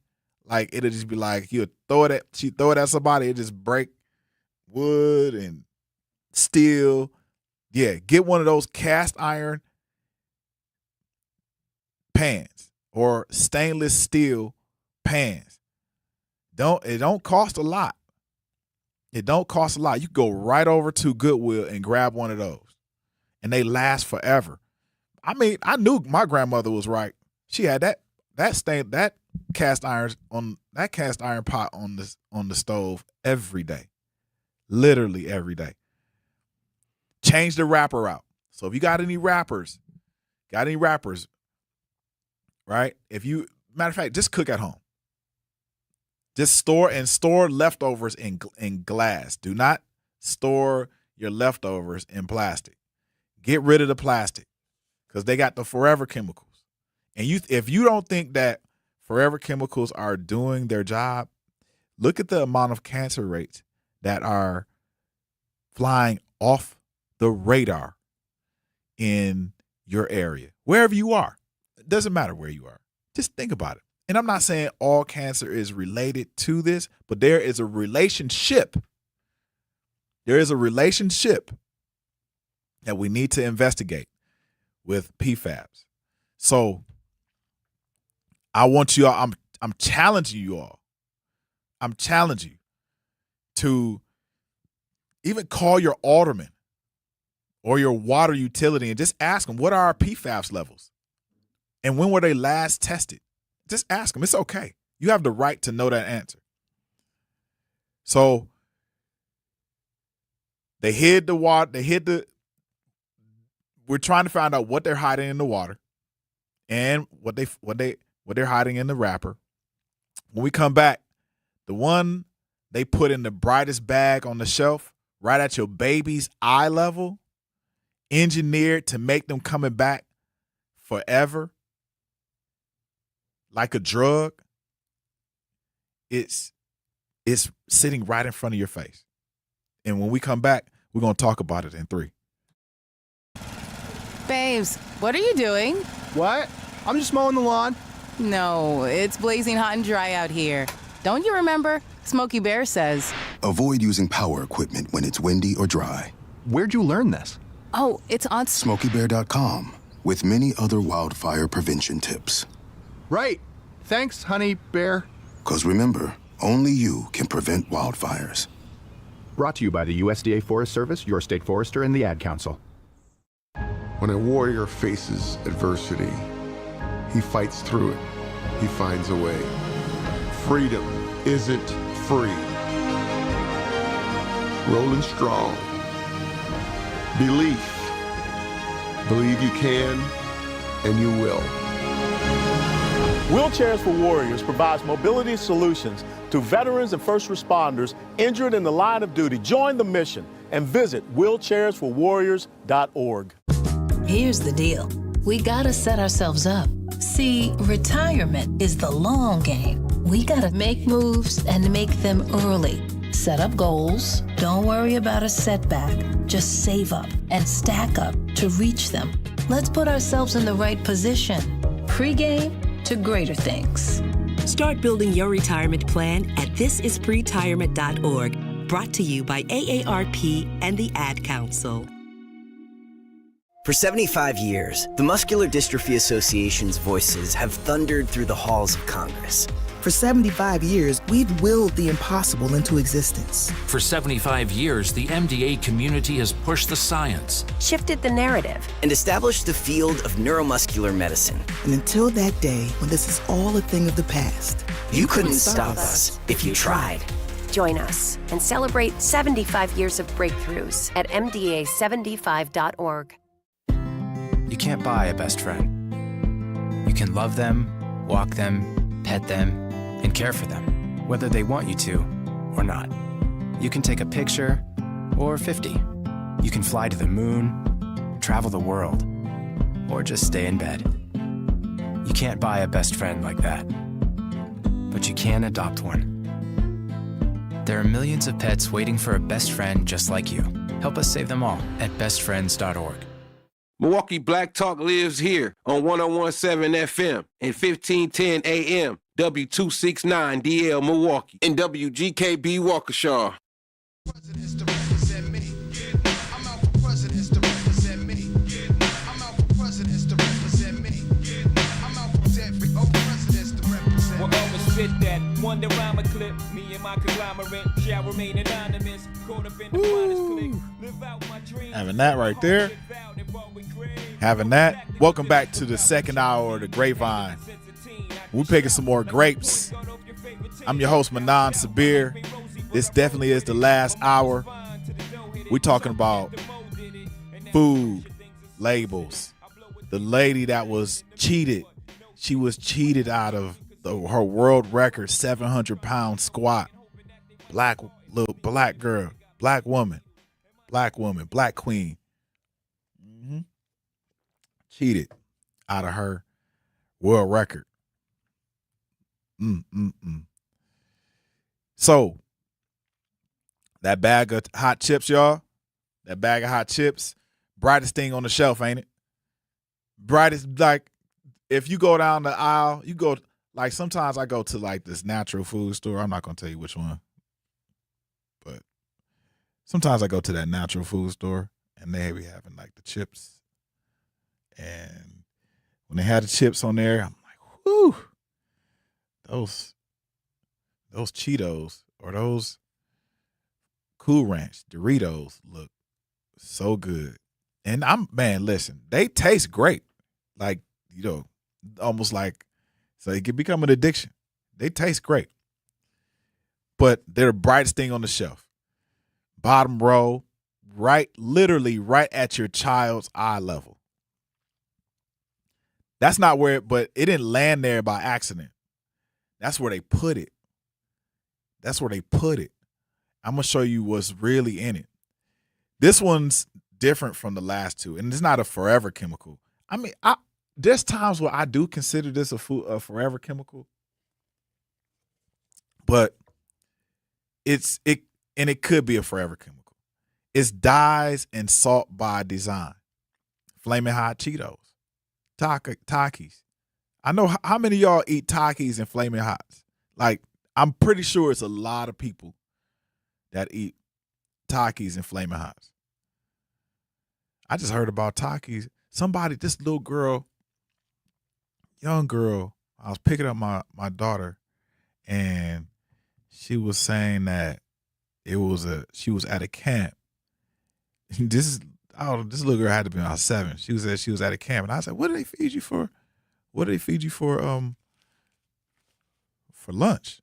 Like, it'll just be like, she'd throw it at somebody, it just break wood and steel. Yeah, get one of those cast iron pans or stainless steel pans. It don't cost a lot. It don't cost a lot. You can go right over to Goodwill and grab one of those. And they last forever. I mean, I knew my grandmother was right. She had that cast iron pot on the stove every day. Literally every day. Change the wrapper out. So if you got any wrappers, right? Matter of fact, just cook at home. Just store leftovers in glass. Do not store your leftovers in plastic. Get rid of the plastic because they got the forever chemicals. And if you don't think that forever chemicals are doing their job, look at the amount of cancer rates that are flying off the radar in your area, wherever you are. It doesn't matter where you are. Just think about it. And I'm not saying all cancer is related to this, but there is a relationship. There is a relationship that we need to investigate with PFAS. So I want you all, I'm challenging you all. I'm challenging you to even call your alderman or your water utility and just ask them, what are our PFAS levels? And when were they last tested? Just ask them. It's okay. You have the right to know that answer. So they hid the water. We're trying to find out what they're hiding in the water and what they're hiding in the wrapper. When we come back, the one they put in the brightest bag on the shelf, right at your baby's eye level, engineered to make them coming back forever, like a drug, it's sitting right in front of your face. And when we come back, we're going to talk about it in 3. Babes, what are you doing? What? I'm just mowing the lawn. No, it's blazing hot and dry out here. Don't you remember? Smokey Bear says. Avoid using power equipment when it's windy or dry. Where'd you learn this? Oh, it's on SmokeyBear.com with many other wildfire prevention tips. Right. Thanks, honey bear. 'Cause remember, only you can prevent wildfires. Brought to you by the USDA Forest Service, your state forester, and the Ad Council. When a warrior faces adversity, he fights through it. He finds a way. Freedom isn't free. Rolling strong. Belief. Believe you can, and you will. Wheelchairs for Warriors provides mobility solutions to veterans and first responders injured in the line of duty. Join the mission. and visit wheelchairsforwarriors.org. Here's the deal. We gotta set ourselves up. See, retirement is the long game. We gotta make moves and make them early. Set up goals. Don't worry about a setback. Just save up and stack up to reach them. Let's put ourselves in the right position. Pre-game to greater things. Start building your retirement plan at thisispretirement.org. Brought to you by AARP and the Ad Council. For 75 years, the Muscular Dystrophy Association's voices have thundered through the halls of Congress. For 75 years, we've willed the impossible into existence. For 75 years, the MDA community has pushed the science, shifted the narrative, and established the field of neuromuscular medicine. And until that day when this is all a thing of the past, you couldn't stop us if you tried. Join us and celebrate 75 years of breakthroughs at MDA75.org. You can't buy a best friend. You can love them, walk them, pet them, and care for them, whether they want you to or not. You can take a picture or 50. You can fly to the moon, travel the world, or just stay in bed. You can't buy a best friend like that, but you can adopt one. There are millions of pets waiting for a best friend just like you. Help us save them all at bestfriends.org. Milwaukee Black Talk lives here on 101.7 FM and 1510 AM, W269DL Milwaukee, and WGKB Waukesha. Spit that wonder rhyme clip. Me and my conglomerate shall remain anonymous. Caught up in the finest click. Live out my dreams. Having that right there. Having that. Welcome back to the second hour of the Grapevine. We're picking some more grapes. I'm your host, Manan Sabir. This definitely is the last hour. We're talking about food labels. The lady that was cheated. She was cheated out of her world record 700-pound squat. Black girl, black woman, black queen. Cheated out of her world record. So that bag of hot chips, y'all. That bag of hot chips, brightest thing on the shelf, ain't it? Brightest, like if you go down the aisle, you go. Like sometimes I go to like this natural food store. I'm not going to tell you which one. But sometimes I go to that natural food store and they be having like the chips. And when they had the chips on there, I'm like, whoo, those Cheetos or those Cool Ranch Doritos look so good. And listen, they taste great. Like, almost like, so it can become an addiction. They taste great. But they're the brightest thing on the shelf. Bottom row, literally right at your child's eye level. That's not where, but it didn't land there by accident. That's where they put it. I'm going to show you what's really in it. This one's different from the last two, and it's not a forever chemical. I mean, there's times where I do consider this a forever chemical, but it could be a forever chemical. It's dyes and salt by design. Flaming Hot Cheetos, Takis. I know how many of y'all eat Takis and Flaming Hots. Like, I'm pretty sure it's a lot of people that eat Takis and Flaming Hots. I just heard about Takis. This little girl, young girl, I was picking up my daughter, and she was saying that she was at a camp. This little girl had to be about 7. She said she was at a camp, and I said, "What do they feed you for? What do they feed you for lunch?"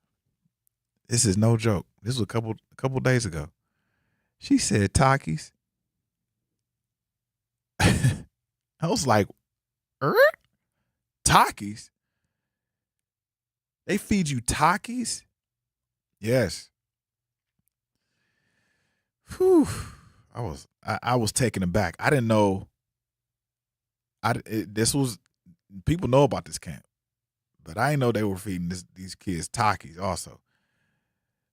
This is no joke. This was a couple days ago. She said Takis. I was like, Takis? They feed you Takis? Yes. Whew. I was taken aback. I didn't know. This was people know about this camp, but I didn't know they were feeding these kids Takis also.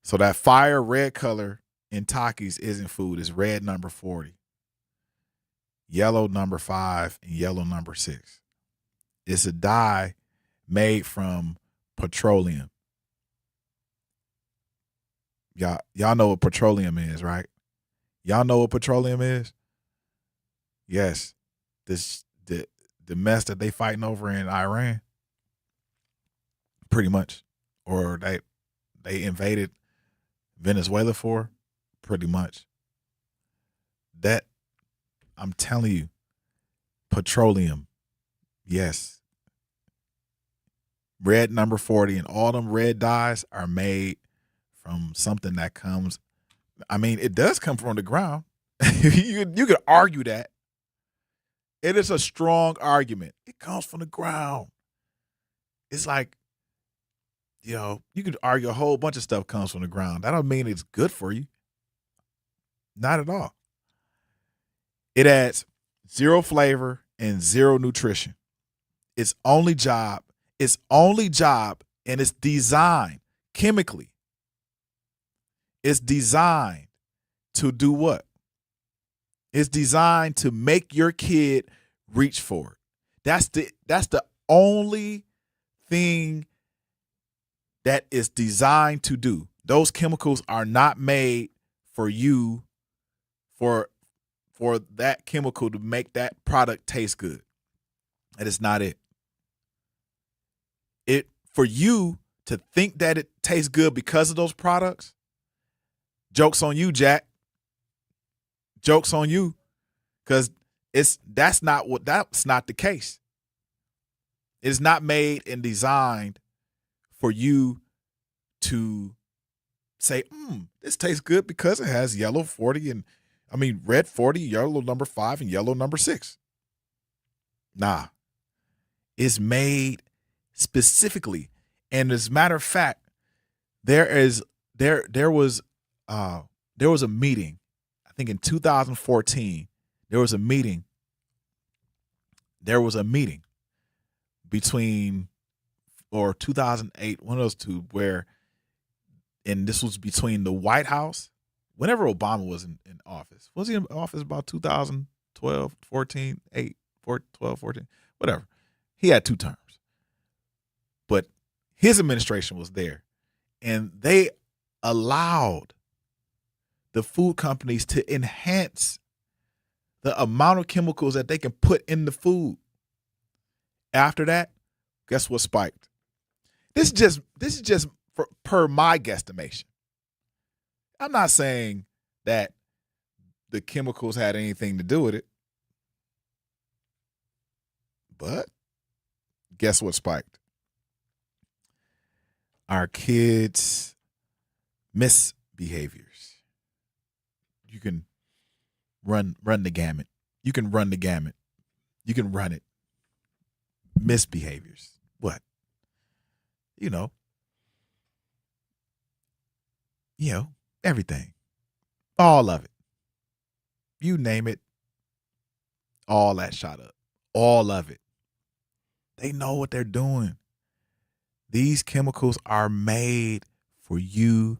So that fire red color in Takis isn't food. It's red number 40, yellow number 5, and yellow number 6. It's a dye made from petroleum. Y'all know what petroleum is, right? Y'all know what petroleum is? Yes. The mess that they fighting over in Iran. Pretty much. Or they invaded Venezuela for, pretty much. That, I'm telling you, petroleum. Yes. Red number 40 and all them red dyes are made from something that comes. I mean, it does come from the ground. You could argue that. It is a strong argument. It comes from the ground. It's like, you could argue a whole bunch of stuff comes from the ground. That don't mean it's good for you. Not at all. It adds 0 flavor and 0 nutrition. Its only job, and it's designed chemically. It's designed to do what? It's designed to make your kid reach for it. That's the only thing that is designed to do. Those chemicals are not made for you, for that chemical to make that product taste good. That is not it. For you to think that it tastes good because of those products, joke's on you, Jack. Joke's on you, because that's not the case. It's not made and designed for you to say, this tastes good because it has yellow 40 red 40, yellow number 5, and yellow number 6. Nah. It's made specifically. And as a matter of fact, there was a meeting. I think in 2014, there was a meeting between, or 2008, one of those two, and this was between the White House, whenever Obama was in office. Was he in office about 2012, 14, 8, 12, 14, whatever. He had 2 terms. But his administration was there, and they allowed the food companies to enhance the amount of chemicals that they can put in the food. After that, guess what spiked? This is just per my guesstimation. I'm not saying that the chemicals had anything to do with it, but guess what spiked? Our kids' misbehaviors. You can run the gamut. You can run the gamut. You can run it. Misbehaviors. What? Everything. All of it. You name it. All that shot up. All of it. They know what they're doing. These chemicals are made for you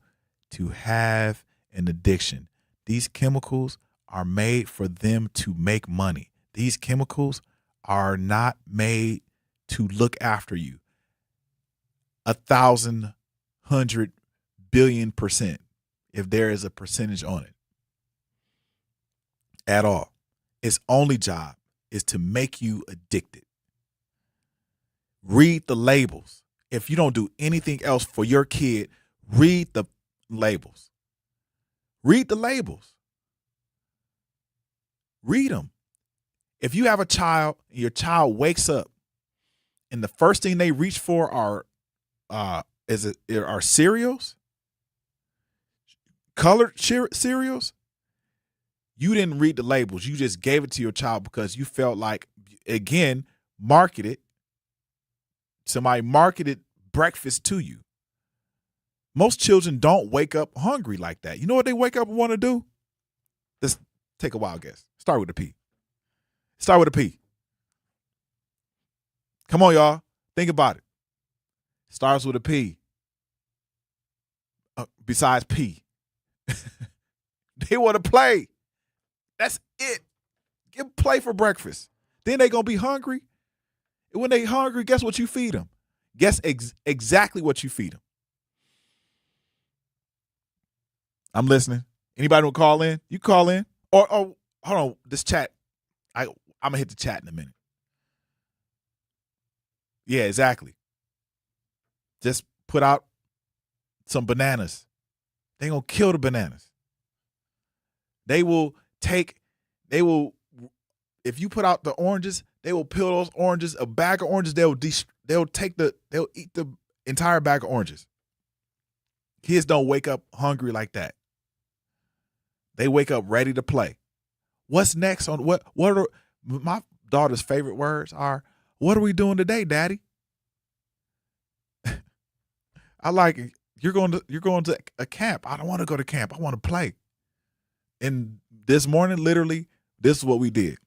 to have an addiction. These chemicals are made for them to make money. These chemicals are not made to look after you. 1,000, 100 billion%, if there is a percentage on it at all. Its only job is to make you addicted. Read the labels. If you don't do anything else for your kid, read the labels. Read the labels. Read them. If you have a child and your child wakes up and the first thing they reach for are cereals, colored cereals, you didn't read the labels. You just gave it to your child because you felt like, again, somebody marketed breakfast to you. Most children don't wake up hungry like that. You know what they wake up and want to do? Take a wild guess. Start with a P. Start with a P. Come on, y'all. Think about it. Starts with a P. Besides P. They want to play. That's it. Give them play for breakfast. Then they going to be hungry. And when they hungry, guess what you feed them? Guess exactly what you feed them. I'm listening. Anybody want to call in? You call in. Or hold on. This chat. I'm going to hit the chat in a minute. Yeah, exactly. Just put out some bananas. They going to kill the bananas. If you put out the oranges, they will peel those oranges, a bag of oranges, they'll eat the entire bag of oranges. Kids don't wake up hungry like that. They wake up ready to play. What's next on what are my daughter's favorite words are, what are we doing today, Daddy? I like it. You're going to a camp. I don't want to go to camp. I want to play. And this morning, literally, this is what we did.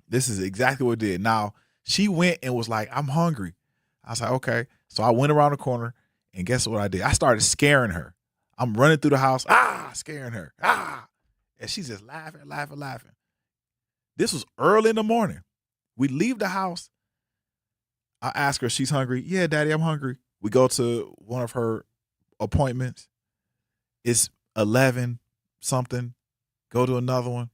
This is exactly what we did. Now, she went and was like, I'm hungry. I was like, okay. So I went around the corner, and guess what I did? I started scaring her. I'm running through the house, scaring her. And she's just laughing. This was early in the morning. We leave the house. I ask her if she's hungry. Yeah, Daddy, I'm hungry. We go to one of her appointments. It's 11 something. Go to another one.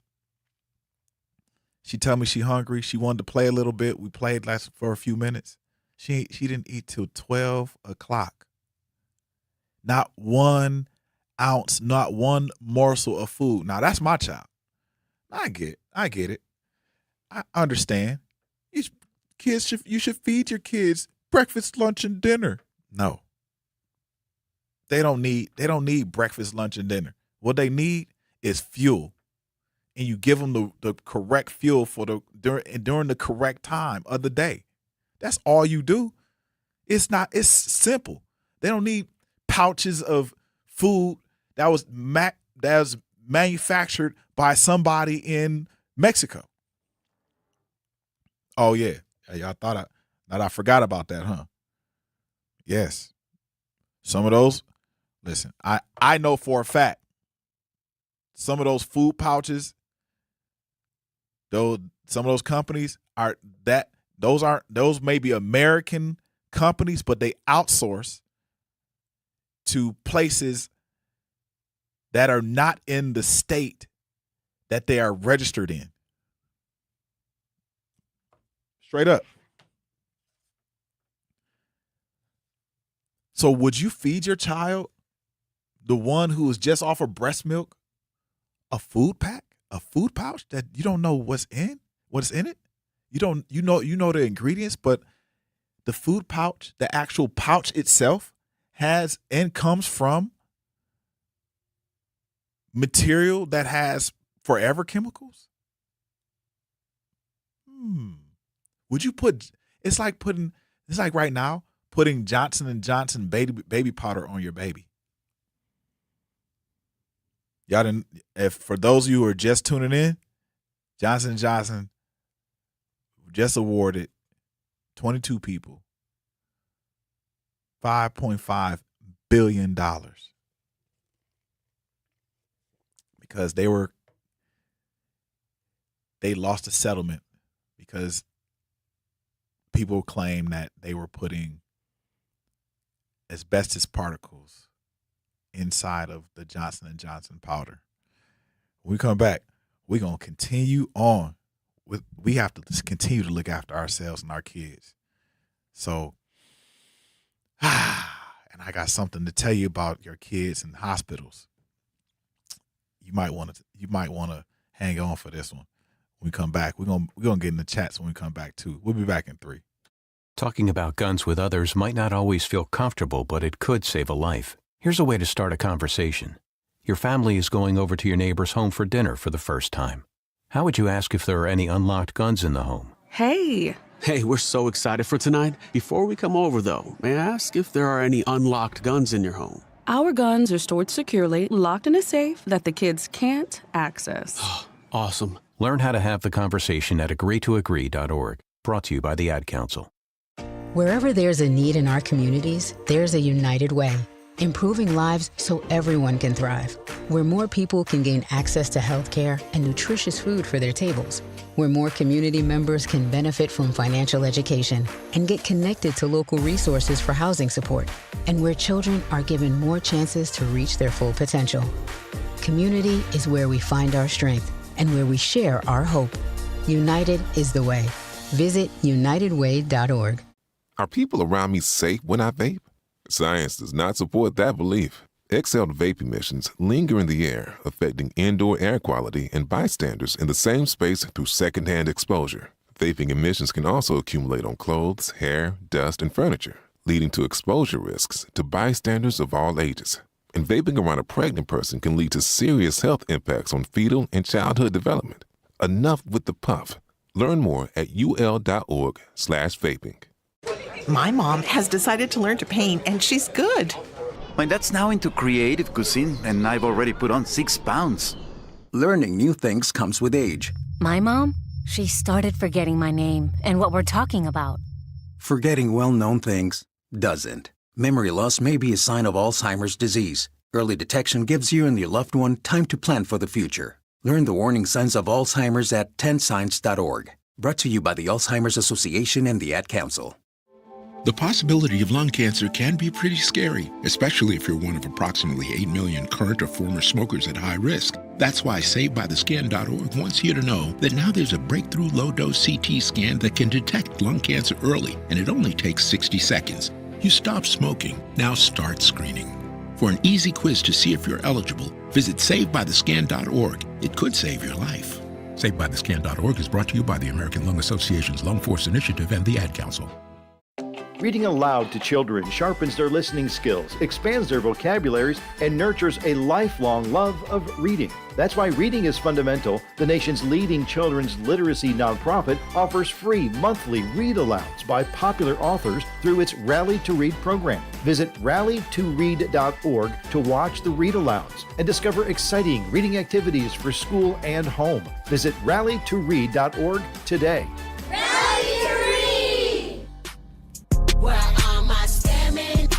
She tell me she hungry. She wanted to play a little bit. We played for a few minutes. She didn't eat till 12 o'clock. Not 1 ounce, not one morsel of food. Now that's my child. I get it. I understand. You should feed your kids breakfast, lunch, and dinner. No. They don't need breakfast, lunch, and dinner. What they need is fuel. And you give them the correct fuel during the correct time of the day. That's all you do. It's simple. They don't need pouches of food that was manufactured by somebody in Mexico. Oh yeah. Y'all thought I forgot about that, huh? Yes. Some of those, listen, I know for a fact, some of those food pouches, some of those companies those may be American companies, but they outsource to places that are not in the state that they are registered in. Straight up. So would you feed your child, the one who is just off of breast milk, a food pack, a food pouch that you don't know what's in it? You know the ingredients, but the food pouch, the actual pouch itself has and comes from material that has forever chemicals? Would you it's like right now putting Johnson & Johnson baby powder on your baby. Y'all didn't, for those of you who are just tuning in, Johnson & Johnson just awarded 22 people $5.5 billion because they lost a settlement because people claim that they were putting asbestos particles inside of the Johnson & Johnson powder. When we come back, we're going to continue on. We have to just continue to look after ourselves and our kids. So, and I got something to tell you about your kids in hospitals. You might want to hang on for this one. When we come back, we're gonna get in the chats when we come back too. We'll be back in 3. Talking about guns with others might not always feel comfortable, but it could save a life. Here's a way to start a conversation. Your family is going over to your neighbor's home for dinner for the first time. How would you ask if there are any unlocked guns in the home? Hey, we're so excited for tonight. Before we come over, though, may I ask if there are any unlocked guns in your home? Our guns are stored securely, locked in a safe that the kids can't access. Awesome. Learn how to have the conversation at agreetoagree.org. Brought to you by the Ad Council. Wherever there's a need in our communities, there's a United Way, improving lives so everyone can thrive. Where more people can gain access to healthcare and nutritious food for their tables. Where more community members can benefit from financial education and get connected to local resources for housing support. And where children are given more chances to reach their full potential. Community is where we find our strength and where we share our hope. United is the way. Visit unitedway.org. Are people around me safe when I vape? Science does not support that belief. Exhaled vape emissions linger in the air, affecting indoor air quality and bystanders in the same space through secondhand exposure. Vaping emissions can also accumulate on clothes, hair, dust, and furniture, leading to exposure risks to bystanders of all ages. And vaping around a pregnant person can lead to serious health impacts on fetal and childhood development. Enough with the puff. Learn more at ul.org/vaping. My mom has decided to learn to paint, and she's good. My dad's now into creative cuisine, and I've already put on 6 pounds. Learning new things comes with age. My mom? She started forgetting my name and what we're talking about. Forgetting well-known things doesn't. Memory loss may be a sign of Alzheimer's disease. Early detection gives you and your loved one time to plan for the future. Learn the warning signs of Alzheimer's at 10signs.org. Brought to you by the Alzheimer's Association and the Ad Council. The possibility of lung cancer can be pretty scary, especially if you're one of approximately 8 million current or former smokers at high risk. That's why SaveByTheScan.org wants you to know that now there's a breakthrough low-dose CT scan that can detect lung cancer early, and it only takes 60 seconds. You stop smoking, now start screening. For an easy quiz to see if you're eligible, visit SaveByTheScan.org. It could save your life. SaveByTheScan.org is brought to you by the American Lung Association's Lung Force Initiative and the Ad Council. Reading aloud to children sharpens their listening skills, expands their vocabularies, and nurtures a lifelong love of reading. That's why Reading is Fundamental, the nation's leading children's literacy nonprofit, offers free monthly read-alouds by popular authors through its Rally to Read program. Visit rallytoread.org to watch the read-alouds and discover exciting reading activities for school and home. Visit rallytoread.org today. Where are my scamming,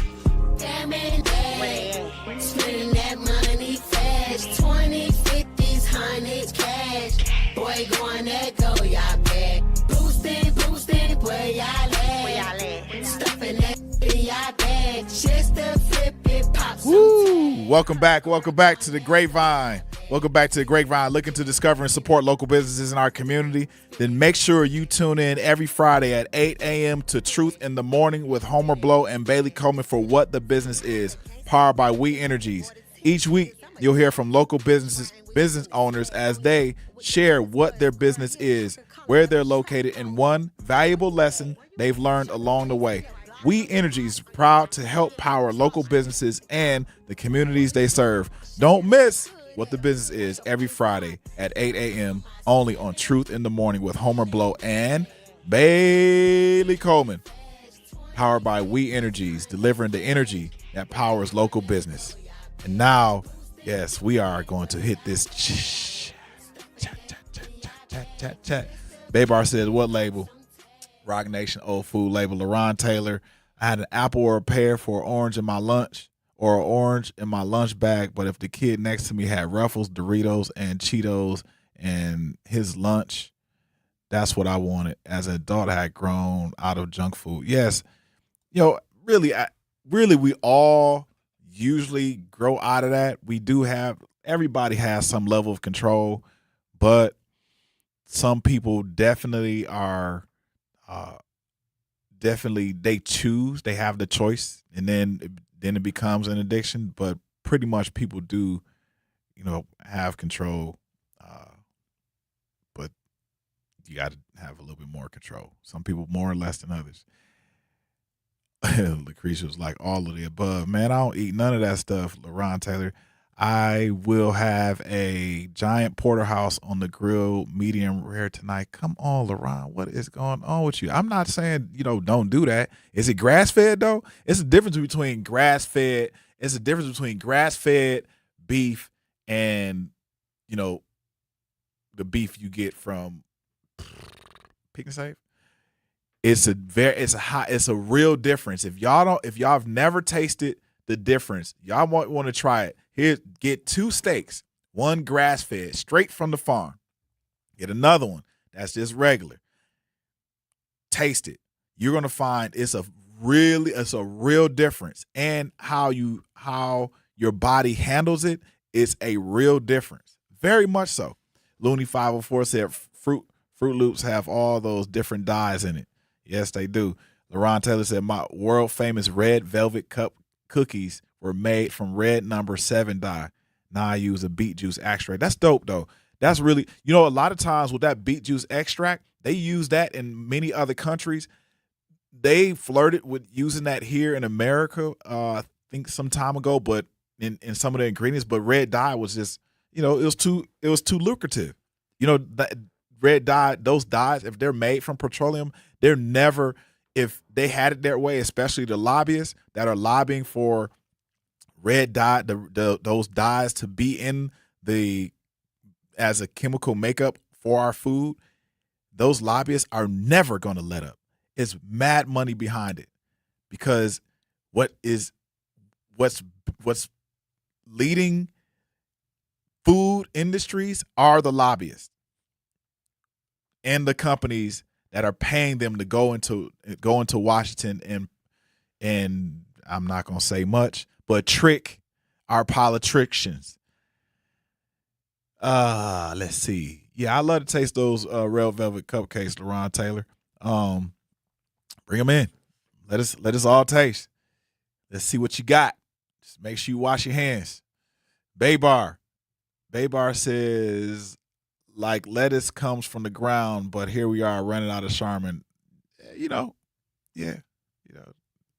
spending that money fast, 20, 50s, 100s cash, boy going that go, y'all bad, boosting, where y'all at, stuffing that in y'all bag, just to flip it, pop some. Woo! Welcome back to the Grapevine. Looking to discover and support local businesses in our community? Then make sure you tune in every Friday at 8 a.m. to Truth in the Morning with Homer Blow and Bailey Coleman for What the Business Is, powered by We Energies. Each week, you'll hear from local business owners as they share what their business is, where they're located, and one valuable lesson they've learned along the way. We Energies proud to help power local businesses and the communities they serve. Don't miss What the Business Is every Friday at 8 a.m. only on Truth in the Morning with Homer Blow and Bailey Coleman. Powered by We Energies, delivering the energy that powers local business. And now, yes, we are going to hit this chat. Baybar says, what label? Rock Nation Old Food label. LaRon Taylor, I had an apple or a pear for orange in my lunch, or an orange in my lunch bag, but if the kid next to me had Ruffles, Doritos, and Cheetos in his lunch, that's what I wanted. As an adult, I had grown out of junk food. Yes, really, we all usually grow out of that. Everybody has some level of control, but some people definitely are, they choose, they have the choice, and then it becomes an addiction. But pretty much people do, have control. But you got to have a little bit more control. Some people more or less than others. Lucretia was like, all of the above. Man, I don't eat none of that stuff, LaRon Taylor. I will have a giant porterhouse on the grill, medium rare tonight. Come on, LaRon, what is going on with you? I'm not saying, don't do that. Is it grass-fed, though? It's a difference between grass-fed. It's a difference between grass-fed beef and, the beef you get from Pick and Save. It's a real difference. If y'all have never tasted the difference, y'all want to try it. Here, get 2 steaks, one grass fed, straight from the farm. Get another one that's just regular. Taste it. You're gonna find it's a real difference, and how your body handles it is a real difference. Very much so. Looney 504 said Fruit Loops have all those different dyes in it. Yes, they do. LaRon Taylor said my world famous red velvet cup cookies were made from red number 7 dye. Now I use a beet juice extract. That's dope though. That's really, a lot of times with that beet juice extract, they use that in many other countries. They flirted with using that here in America, I think some time ago, but in some of the ingredients. But red dye was just, it was too lucrative. That red dye, those dyes, if they're made from petroleum, they're never, if they had it their way, especially the lobbyists that are lobbying for red dye, those dyes to be in as a chemical makeup for our food, those lobbyists are never going to let up. It's mad money behind it, because what's leading food industries are the lobbyists and the companies that are paying them to go into Washington and I'm not going to say much, but trick our politicians. Let's see. Yeah, I love to taste those red velvet cupcakes, LaRon Taylor. Bring them in. Let us all taste. Let's see what you got. Just make sure you wash your hands. Baybar says, like lettuce comes from the ground, but here we are running out of Charmin.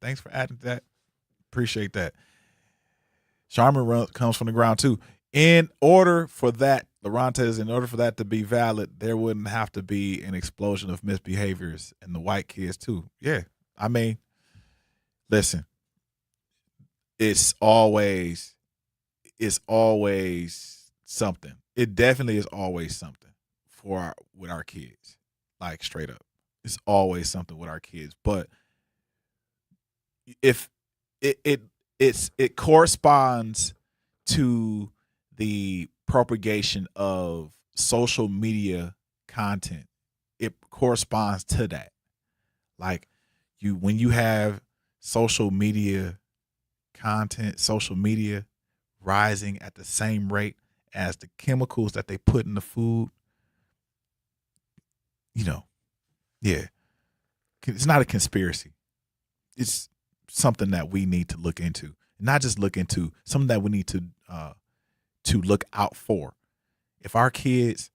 Thanks for adding to that. Appreciate that. Charmin comes from the ground too. In order for that, LaRon says, in order for that to be valid, there wouldn't have to be an explosion of misbehaviors and the white kids too. Yeah. I mean, listen, it's always something. It definitely is always something with our kids. Like straight up. It's always something with our kids. But if it corresponds to the propagation of social media content, it corresponds to that. Like when you have social media content, social media rising at the same rate as the chemicals that they put in the food, yeah, it's not a conspiracy. It's something that we need to look into. Not just look into, something that we need to look out for. If our kids,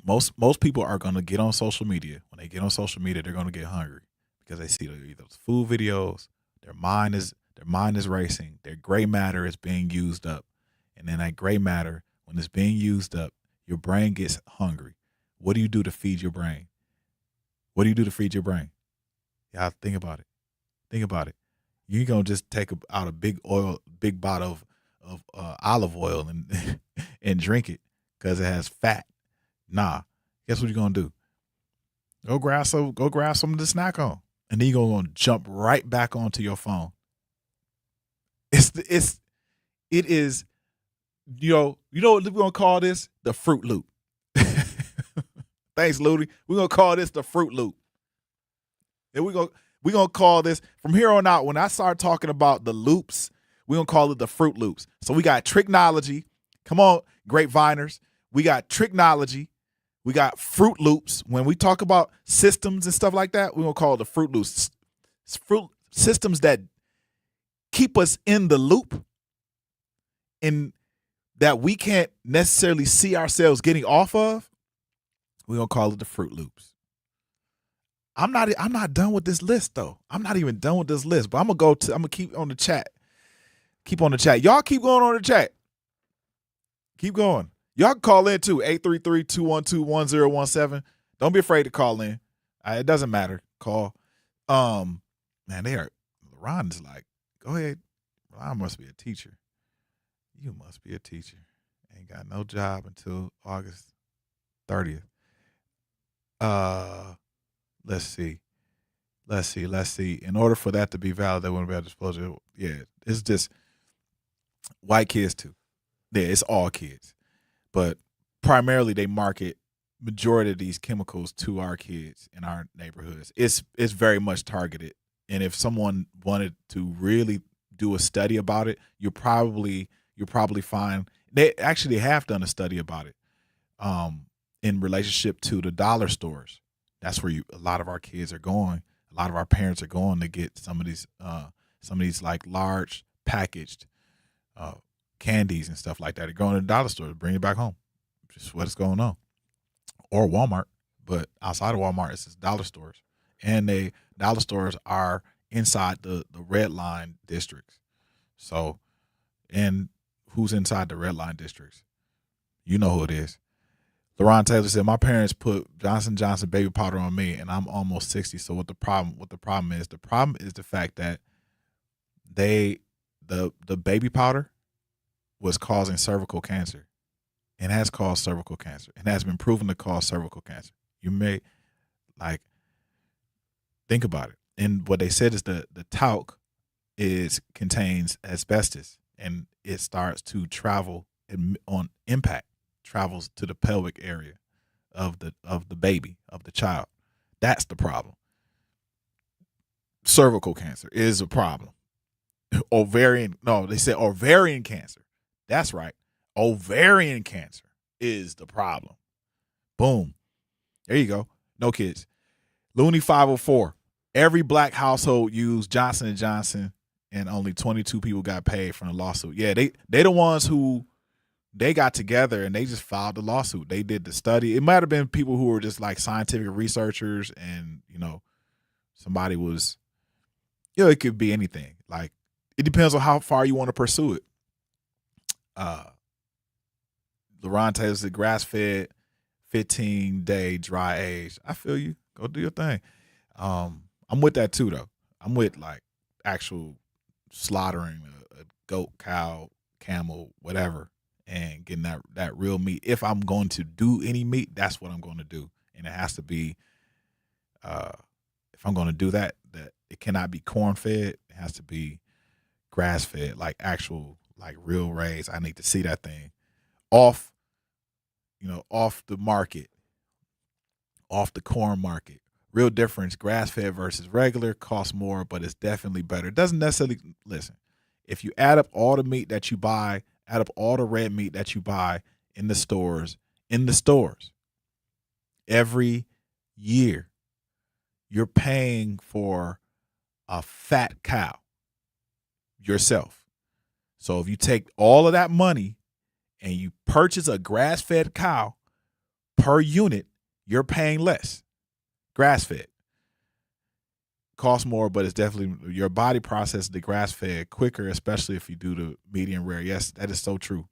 most people are going to get on social media. When they get on social media, they're going to get hungry because they see those food videos. Their mind is racing. Their gray matter is being used up. And then that gray matter, when it's being used up, your brain gets hungry. What do you do to feed your brain? What do you do to feed your brain? Y'all think about it. Think about it. You ain't gonna just take out a big bottle of olive oil and drink it because it has fat. Nah. Guess what you're gonna do? Go grab something to snack on, and then you're gonna jump right back onto your phone. It is. You know what we're gonna call this? The Fruit Loop. Thanks, Ludi. We're gonna call this the Fruit Loop. And we're gonna call this from here on out. When I start talking about the loops, we're gonna call it the Fruit Loops. So we got Tricknology. Come on, Grapeviners. We got Tricknology. We got Fruit Loops. When we talk about systems and stuff like that, we're gonna call it the Fruit Loops. Fruit systems that keep us in the loop and that we can't necessarily see ourselves getting off of. We're gonna call it the Fruit Loops. I'm not done with this list though. I'm not even done with this list, but I'm gonna keep on the chat. Keep on the chat. Y'all keep going on the chat. Keep going. Y'all can call in too. 833-212-1017. Don't be afraid to call in. It doesn't matter. Call. Man, Ron is like, go ahead. Ron must be a teacher. You must be a teacher. Ain't got no job until August 30th. Let's see. In order for that to be valid, they wouldn't be able to disclose it. Yeah, it's just white kids too. Yeah, it's all kids. But primarily they market majority of these chemicals to our kids in our neighborhoods. It's very much targeted. And if someone wanted to really do a study about it, you'll probably find they actually have done a study about it in relationship to the dollar stores. That's where a lot of our kids are going. A lot of our parents are going to get some of these like large packaged candies and stuff like that. They're going to the dollar store to bring it back home. Just what's going on. Or Walmart, but outside of Walmart, it's just dollar stores. And the dollar stores are inside the red line districts. So, and who's inside the red line districts? You know who it is. LaRon Taylor said, my parents put Johnson & Johnson baby powder on me, and I'm almost 60. So what the problem is? The problem is the fact that the baby powder was causing cervical cancer, and has caused cervical cancer, and has been proven to cause cervical cancer. You may think about it. And what they said is the talc contains asbestos, and it starts to travel on impact. Travels to the pelvic area of the baby, of the child. That's the problem. Cervical cancer is a problem. They said ovarian cancer. That's right. Ovarian cancer is the problem. Boom. There you go. No kids. Looney 504. Every black household used Johnson & Johnson, and only 22 people got paid from the lawsuit. Yeah, they the ones who they got together and they just filed the lawsuit. They did the study. It might have been people who were just like scientific researchers, and somebody was, it could be anything. Like, it depends on how far you want to pursue it. LaRon Taylor said grass-fed, 15-day dry age. I feel you. Go do your thing. I'm with that too, though. I'm with like actual slaughtering a goat, cow, camel, whatever, and getting that real meat. If I'm going to do any meat, that's what I'm going to do. And it has to be, if I'm going to do that it cannot be corn-fed. It has to be grass-fed, like actual, like real raised. I need to see that thing off the market, off the corn market. Real difference, grass-fed versus regular, costs more, but it's definitely better. It doesn't necessarily, listen, if you add up all the meat that you buy, add up all the red meat that you buy in the stores, every year, you're paying for a fat cow yourself. So if you take all of that money and you purchase a grass-fed cow per unit, you're paying less. Grass-fed costs more, but it's definitely, your body processes the grass-fed quicker, especially if you do the medium rare. Yes, that is so true.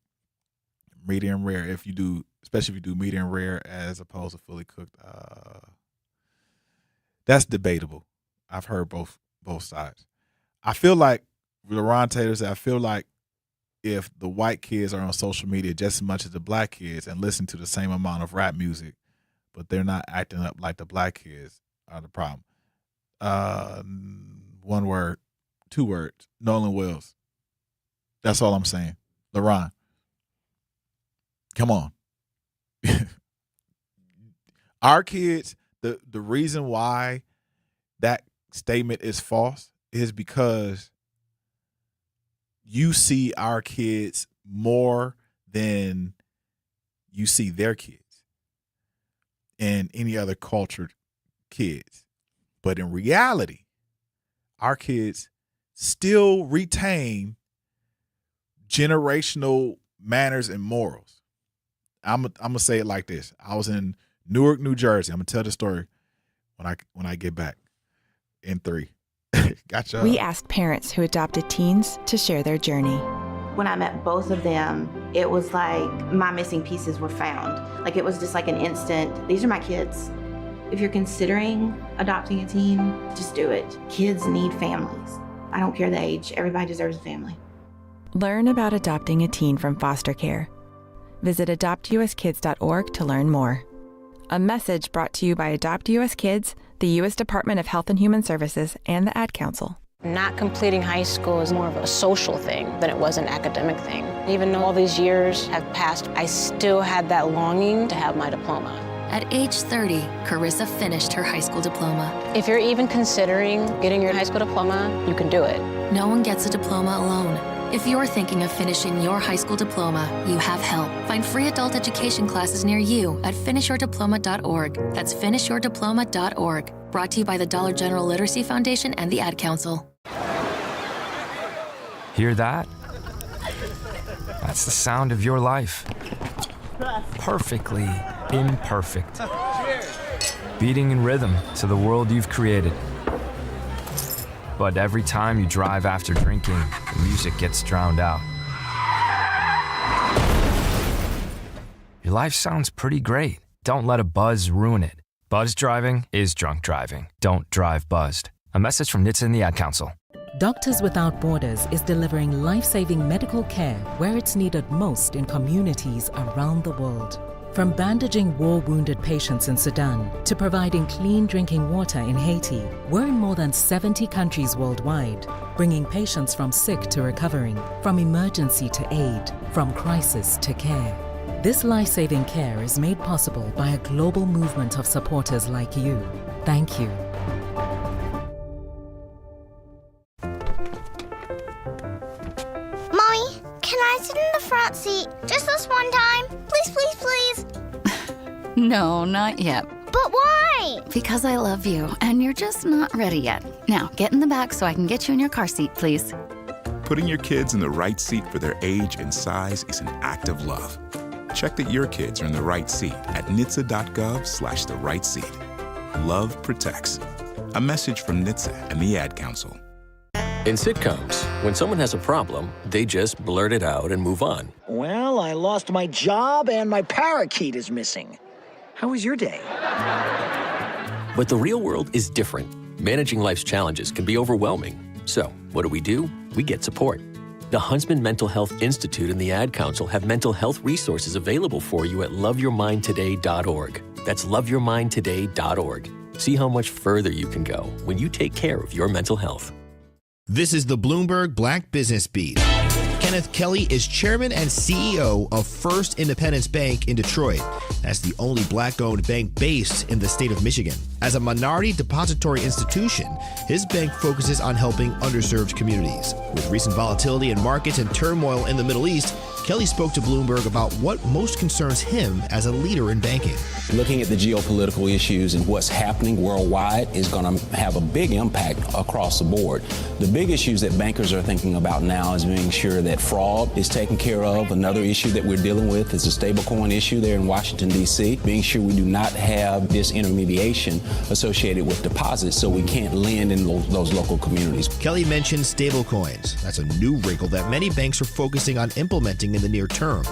Medium rare, especially if you do medium rare as opposed to fully cooked. That's debatable. I've heard both sides. I feel like LaRon Taylor said, I feel like if the white kids are on social media just as much as the black kids and listen to the same amount of rap music, but they're not acting up like the black kids, are the problem. 1 word, 2 words, Nolan Wills. That's all I'm saying. LaRon, come on. Our kids, the reason why that statement is false is because you see our kids more than you see their kids and any other cultured kids. But in reality, our kids still retain generational manners and morals. I'm gonna say it like this. I was in Newark, New Jersey. I'm gonna tell the story when I get back in 3. Gotcha. We asked parents who adopted teens to share their journey. When I met both of them, it was like my missing pieces were found. Like, it was just like an instant, these are my kids. If you're considering adopting a teen, just do it. Kids need families. I don't care the age. Everybody deserves a family. Learn about adopting a teen from foster care. Visit adoptuskids.org to learn more. A message brought to you by Adopt U.S. Kids, the U.S. Department of Health and Human Services, and the Ad Council. Not completing high school is more of a social thing than it was an academic thing. Even though all these years have passed, I still had that longing to have my diploma. At age 30, Carissa finished her high school diploma. If you're even considering getting your high school diploma, you can do it. No one gets a diploma alone. If you're thinking of finishing your high school diploma, you have help. Find free adult education classes near you at finishyourdiploma.org. That's finishyourdiploma.org. Brought to you by the Dollar General Literacy Foundation and the Ad Council. Hear that? That's the sound of your life. Perfectly imperfect. Beating in rhythm to the world you've created. But every time you drive after drinking, the music gets drowned out. Your life sounds pretty great. Don't let a buzz ruin it. Buzz driving is drunk driving. Don't drive buzzed. A message from NHTSA and the Ad Council. Doctors Without Borders is delivering life-saving medical care where it's needed most in communities around the world. From bandaging war-wounded patients in Sudan to providing clean drinking water in Haiti, we're in more than 70 countries worldwide, bringing patients from sick to recovering, from emergency to aid, from crisis to care. This life-saving care is made possible by a global movement of supporters like you. Thank you. Mommy, can I sit in the front seat just this one time? Please, please, please. No, not yet. But why? Because I love you, and you're just not ready yet. Now, get in the back so I can get you in your car seat, please. Putting your kids in the right seat for their age and size is an act of love. Check that your kids are in the right seat at nhtsa.gov/the right seat. Love protects. A message from NHTSA and the Ad Council. In sitcoms, when someone has a problem, they just blurt it out and move on. Well, I lost my job and my parakeet is missing. How was your day? But the real world is different. Managing life's challenges can be overwhelming. So, what do? We get support. The Huntsman Mental Health Institute and the Ad Council have mental health resources available for you at loveyourmindtoday.org. That's loveyourmindtoday.org. See how much further you can go when you take care of your mental health. This is the Bloomberg Black Business Beat. Kenneth Kelly is chairman and CEO of First Independence Bank in Detroit. That's the only black-owned bank based in the state of Michigan. As a minority depository institution, his bank focuses on helping underserved communities. With recent volatility in markets and turmoil in the Middle East, Kelly spoke to Bloomberg about what most concerns him as a leader in banking. Looking at the geopolitical issues and what's happening worldwide is going to have a big impact across the board. The big issues that bankers are thinking about now is making sure that fraud is taken care of. Another issue that we're dealing with is the stablecoin issue there in Washington, D.C., being sure we do not have disintermediation associated with deposits so we can't lend in those local communities. Kelly mentioned stablecoins. That's a new wrinkle that many banks are focusing on implementing in the near term.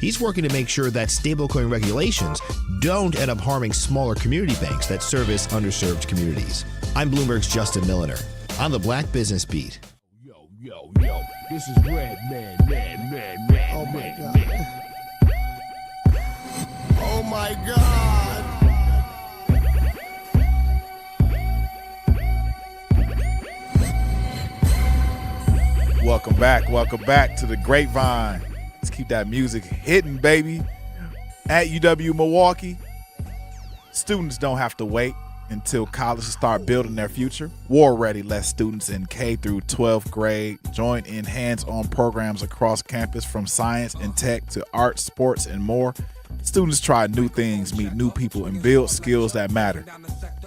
He's working to make sure that stablecoin regulations don't end up harming smaller community banks that service underserved communities. I'm Bloomberg's Justin Milliner on the Black Business Beat. Yo, this is Red Man. Oh my God. Oh my God. Welcome back to the Grapevine. Let's keep that music hitting, baby. At UW Milwaukee, students don't have to wait until colleges start building their future. War Ready lets students in K through 12th grade join in hands-on programs across campus, from science and tech to art, sports, and more. Students try new things, meet new people, and build skills that matter.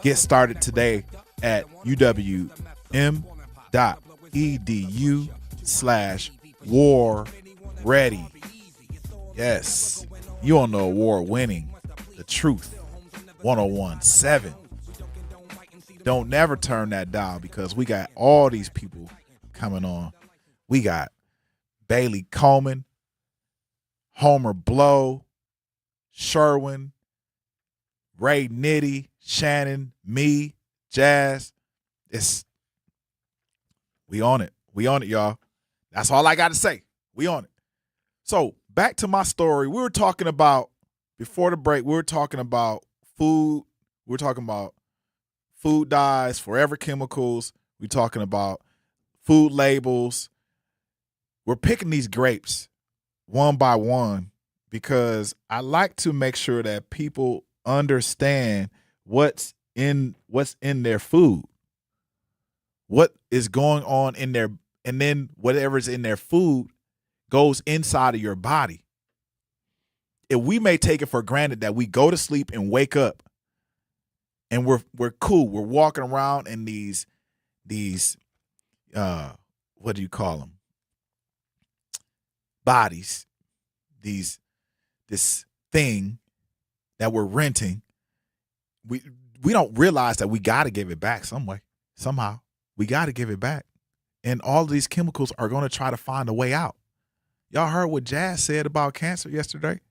Get started today at uwm.edu/warready. Yes, you on the award-winning The Truth 101.7. Don't never turn that dial, because we got all these people coming on. We got Bailey Coleman, Homer Blow, Sherwin, Ray Nitty, Shannon, me, Jazz. We on it. We on it, y'all. That's all I got to say. We on it. So back to my story. We were talking about, before the break, we were talking about food. We're talking about food dyes, forever chemicals. We're talking about food labels. We're picking these grapes one by one because I like to make sure that people understand what's in their food, what is going on in their, and then whatever's in their food goes inside of your body. If we may take it for granted that we go to sleep and wake up and we're cool, we're walking around in these what do you call them? Bodies, this thing that we're renting. We don't realize that we got to give it back some way, somehow. We got to give it back. And all of these chemicals are going to try to find a way out. Y'all heard what Jazz said about cancer yesterday?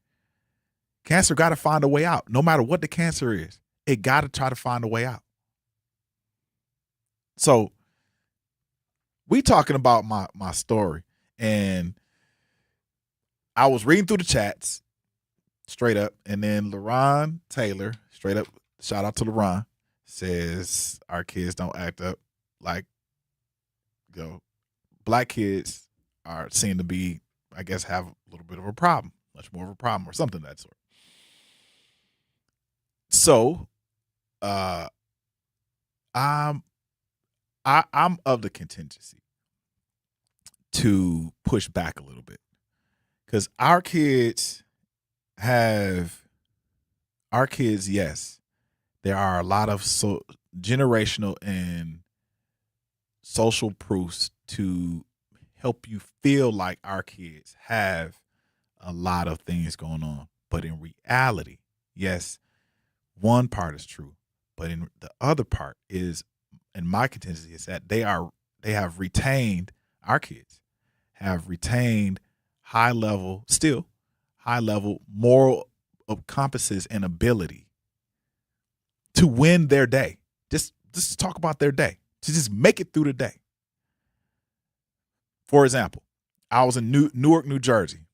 Cancer got to find a way out. No matter what the cancer is, it got to try to find a way out. So we talking about my story, and I was reading through the chats straight up, and then LaRon Taylor, straight up, shout out to LaRon, says our kids don't act up like, black kids seem to be, I guess, have a little bit of a problem, much more of a problem, or something of that sort. So, I'm of the contingency to push back a little bit, because our kids, yes, there are a lot of generational and social proofs to help you feel like our kids have a lot of things going on. But in reality, yes, one part is true, but in the other part is, and my contingency is that our kids have retained high level moral compasses and ability to win their day. Just talk about their day, to just make it through the day. For example, I was in Newark, New Jersey,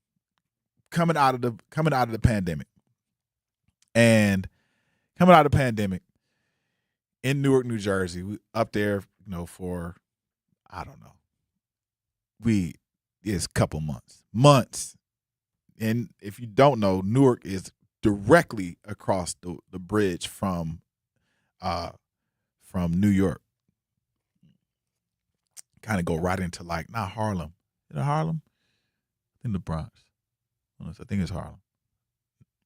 coming out of the pandemic, and coming out of the pandemic in Newark, New Jersey, we up there, for, I don't know, it's a couple months. And if you don't know, Newark is directly across the bridge from New York. Kind of go right into, like, not Harlem. Is it Harlem? In the Bronx. I think it's Harlem.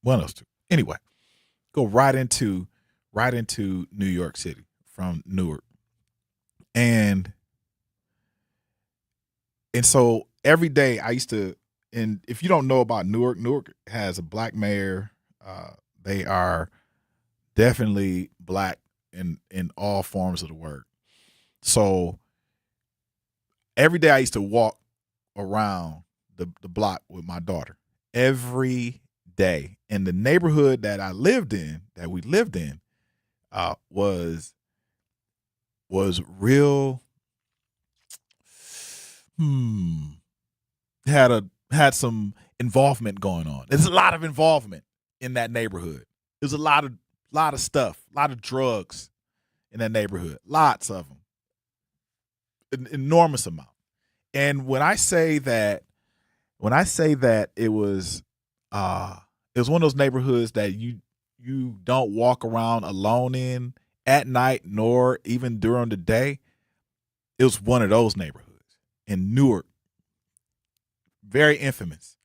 One of those two. Anyway, go right into New York City from Newark. And so every day I used to, and if you don't know about Newark has a black mayor. They are definitely black in all forms of the word. So every day I used to walk around the block with my daughter. Every day. And the neighborhood that we lived in, was real, had some involvement going on. There's a lot of involvement in that neighborhood. There's a lot of stuff, a lot of drugs in that neighborhood, lots of them, an enormous amount. And when I say that it was one of those neighborhoods that you don't walk around alone in at night, nor even during the day, it was one of those neighborhoods in Newark. Very infamous.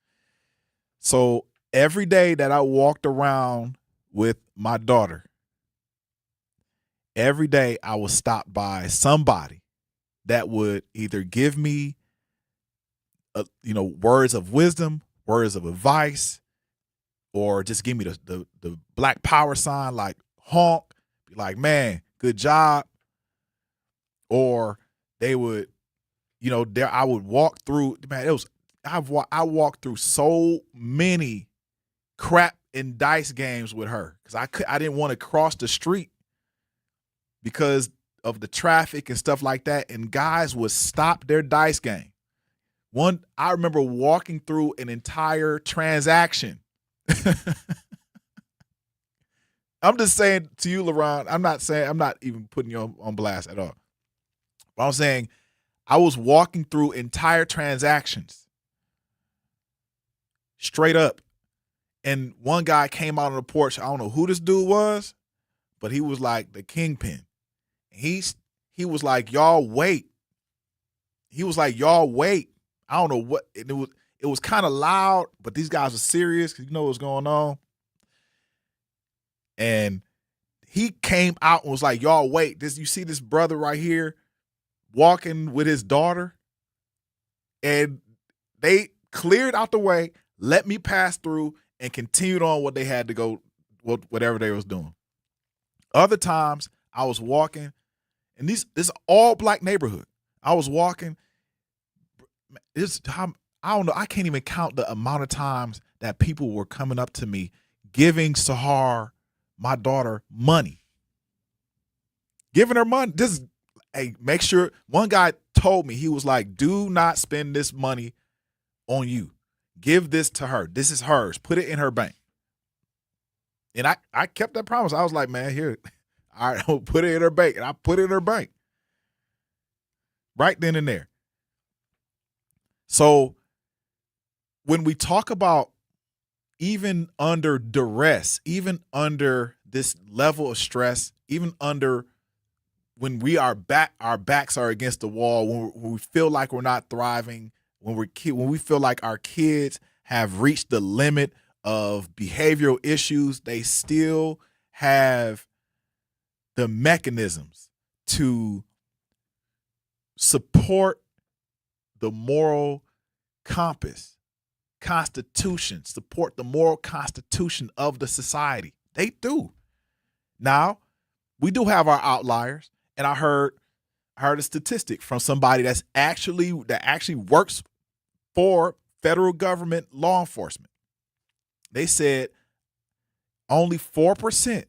So every day that I walked around with my daughter, every day I was stopped by somebody that would either give me, words of wisdom, words of advice, or just give me the black power sign, like honk, be like, man, good job. Or they would, I would walk through, man, I walked through so many crap and dice games with her because I didn't want to cross the street because of the traffic and stuff like that. And guys would stop their dice game. I remember walking through an entire transaction I'm just saying to you, LaRon, I'm not even putting you on blast at all. But I'm saying I was walking through entire transactions straight up. And one guy came out on the porch. I don't know who this dude was, but he was like the kingpin. He was like, y'all wait. He was like, y'all wait. I don't know what. It was kind of loud, but these guys were serious because you know what's going on. And he came out and was like, y'all wait. You see this brother right here walking with his daughter? And they cleared out the way, let me pass through, and continued on what they had to go, whatever they was doing. Other times I was walking, and this is all black neighborhood. I was walking. I don't know. I can't even count the amount of times that people were coming up to me, giving Sahar, my daughter, money. Giving her money. Hey, make sure. One guy told me, he was like, do not spend this money on you. Give this to her. This is hers. Put it in her bank. And I kept that promise. I was like, man, here, all right, I'll put it in her bank. And I put it in her bank. Right then and there. So when we talk about even under duress, even under this level of stress, even under when our backs are against the wall, when we feel like we're not thriving, when we feel like our kids have reached the limit of behavioral issues, they still have the mechanisms to support the moral compass, constitution, support the moral constitution of the society. They do. Now, we do have our outliers, and I heard a statistic from somebody that actually works for federal government law enforcement. They said only 4%,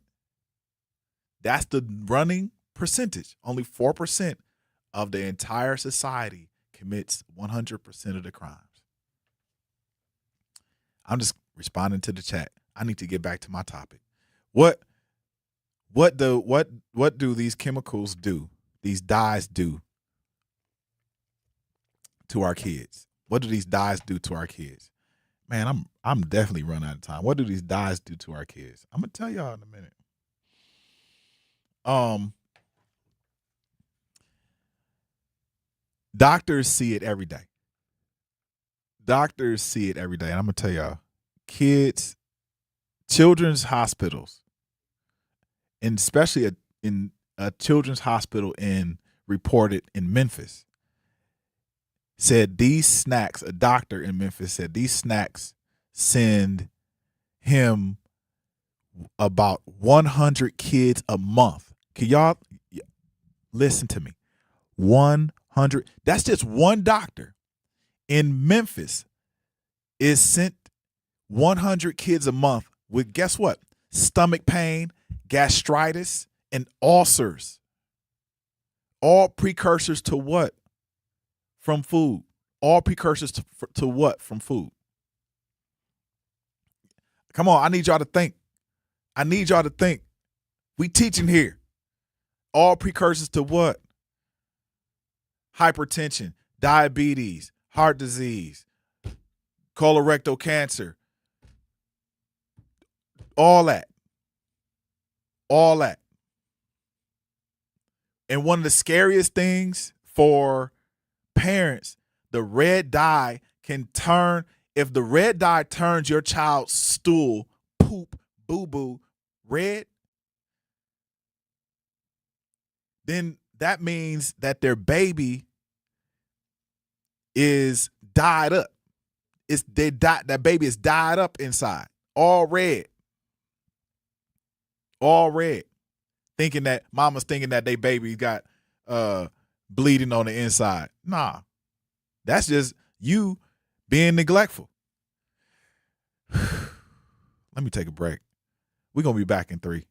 that's the running percentage, only 4% of the entire society commits 100% of the crimes. I'm just responding to the chat. I need to get back to my topic. What do these chemicals do? These dyes do to our kids? What do these dyes do to our kids? Man, I'm definitely running out of time. What do these dyes do to our kids? I'm gonna tell y'all in a minute. Doctors see it every day. Doctors see it every day. And I'm gonna tell y'all, children's hospitals, and especially in a children's hospital reported in Memphis, said these snacks, a doctor in Memphis said these snacks send him about 100 kids a month. Can y'all listen to me? 100. That's just one doctor in Memphis is sent 100 kids a month with, guess what? Stomach pain, gastritis, and ulcers. All precursors to what? From food. All precursors to what? From food. Come on, I need y'all to think. We teaching here. All precursors to what? Hypertension, diabetes, heart disease, colorectal cancer. All that. And one of the scariest things for parents, the red dye can turn, if the red dye turns your child's stool, poop, boo-boo, red, then that means that their baby is dyed up. That baby is dyed up inside, all red. Mama's thinking that they baby got bleeding on the inside. Nah, that's just you being neglectful. Let me take a break. We're going to be back in 3.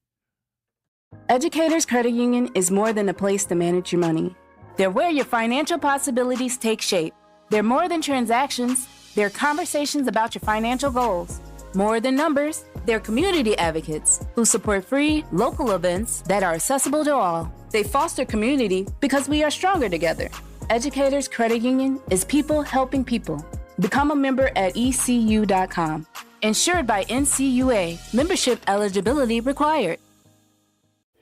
Educators Credit Union is more than a place to manage your money. They're where your financial possibilities take shape. They're more than transactions. They're conversations about your financial goals. More than numbers, They're community advocates who support free, local events that are accessible to all. They foster community because we are stronger together. Educators Credit Union is people helping people. Become a member at ECU.com. Insured by NCUA. Membership eligibility required.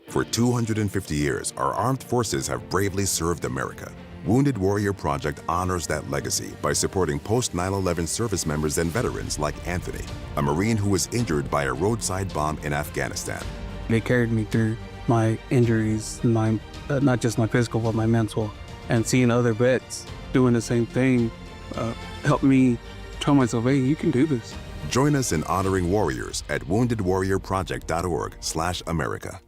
For 250 years, our armed forces have bravely served America. Wounded Warrior Project honors that legacy by supporting post-9/11 service members and veterans like Anthony, a Marine who was injured by a roadside bomb in Afghanistan. They carried me through my injuries, not just my physical, but my mental. And seeing other vets doing the same thing helped me tell myself, hey, you can do this. Join us in honoring warriors at woundedwarriorproject.org/America.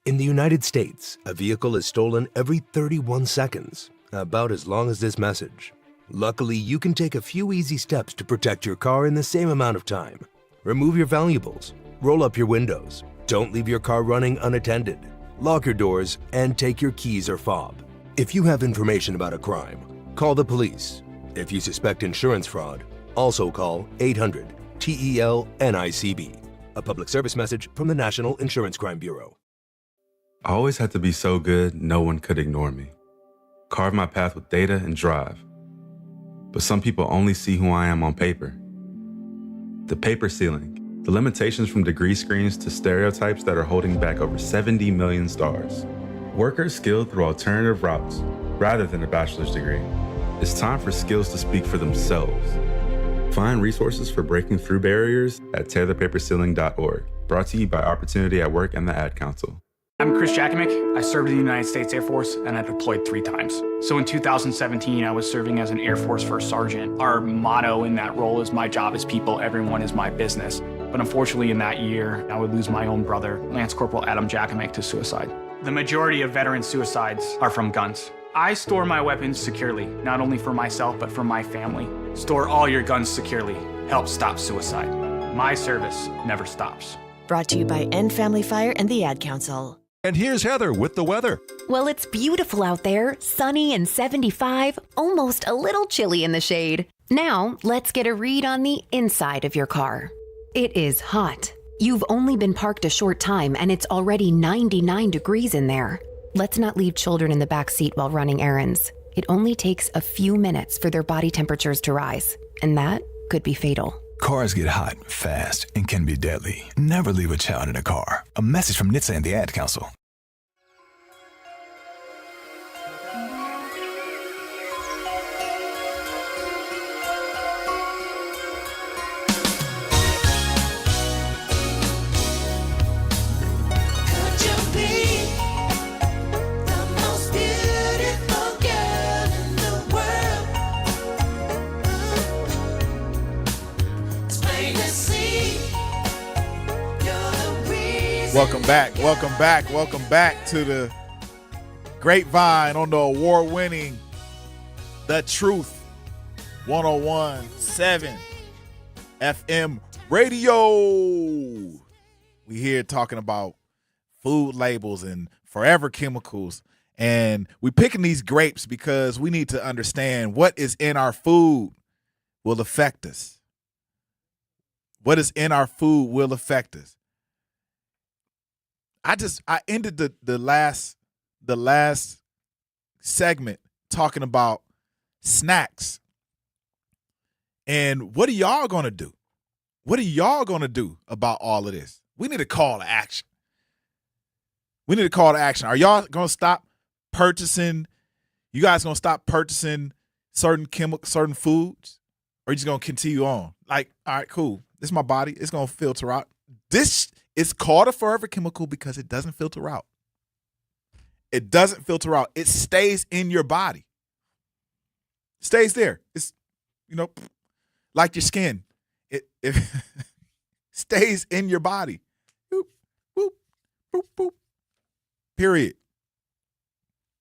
In the United States, a vehicle is stolen every 31 seconds, about as long as this message. Luckily, you can take a few easy steps to protect your car in the same amount of time. Remove your valuables, roll up your windows, don't leave your car running unattended, lock your doors, and take your keys or fob. If you have information about a crime, call the police. If you suspect insurance fraud, also call 800-TEL-NICB. A public service message from the National Insurance Crime Bureau. I always had to be so good, no one could ignore me. Carve my path with data and drive. But some people only see who I am on paper. The paper ceiling, the limitations from degree screens to stereotypes that are holding back over 70 million stars. Workers skilled through alternative routes, rather than a bachelor's degree. It's time for skills to speak for themselves. Find resources for breaking through barriers at tearthepaperceiling.org. Brought to you by Opportunity at Work and the Ad Council. I'm Chris Jakimick. I served in the United States Air Force and I deployed 3 times. So in 2017, I was serving as an Air Force First Sergeant. Our motto in that role is my job is people, everyone is my business. But unfortunately in that year, I would lose my own brother, Lance Corporal Adam Jakimick, to suicide. The majority of veteran suicides are from guns. I store my weapons securely, not only for myself, but for my family. Store all your guns securely. Help stop suicide. My service never stops. Brought to you by End Family Fire and the Ad Council. And here's Heather with the weather. Well, it's beautiful out there, sunny and 75, almost a little chilly in the shade. Now, let's get a read on the inside of your car. It is hot. You've only been parked a short time and it's already 99 degrees in there. Let's not leave children in the back seat while running errands. It only takes a few minutes for their body temperatures to rise, and that could be fatal. Cars get hot, fast, and can be deadly. Never leave a child in a car. A message from NHTSA and the Ad Council. Welcome back to the Grapevine on the award-winning The Truth 101.7 FM radio. We here talking about food labels and forever chemicals, and we picking these grapes because we need to understand what is in our food will affect us. What is in our food will affect us. I ended the last segment talking about snacks. And what are y'all going to do? What are y'all going to do about all of this? We need a call to action. We need a call to action. Are y'all going to stop purchasing? You guys going to stop purchasing certain foods? Or are you just going to continue on? Like, all right, cool. This is my body. It's going to filter out. This is called a forever chemical because it doesn't filter out. It doesn't filter out. It stays in your body. It stays there. It's, like your skin. It stays in your body. Boop, boop, boop, boop. Period.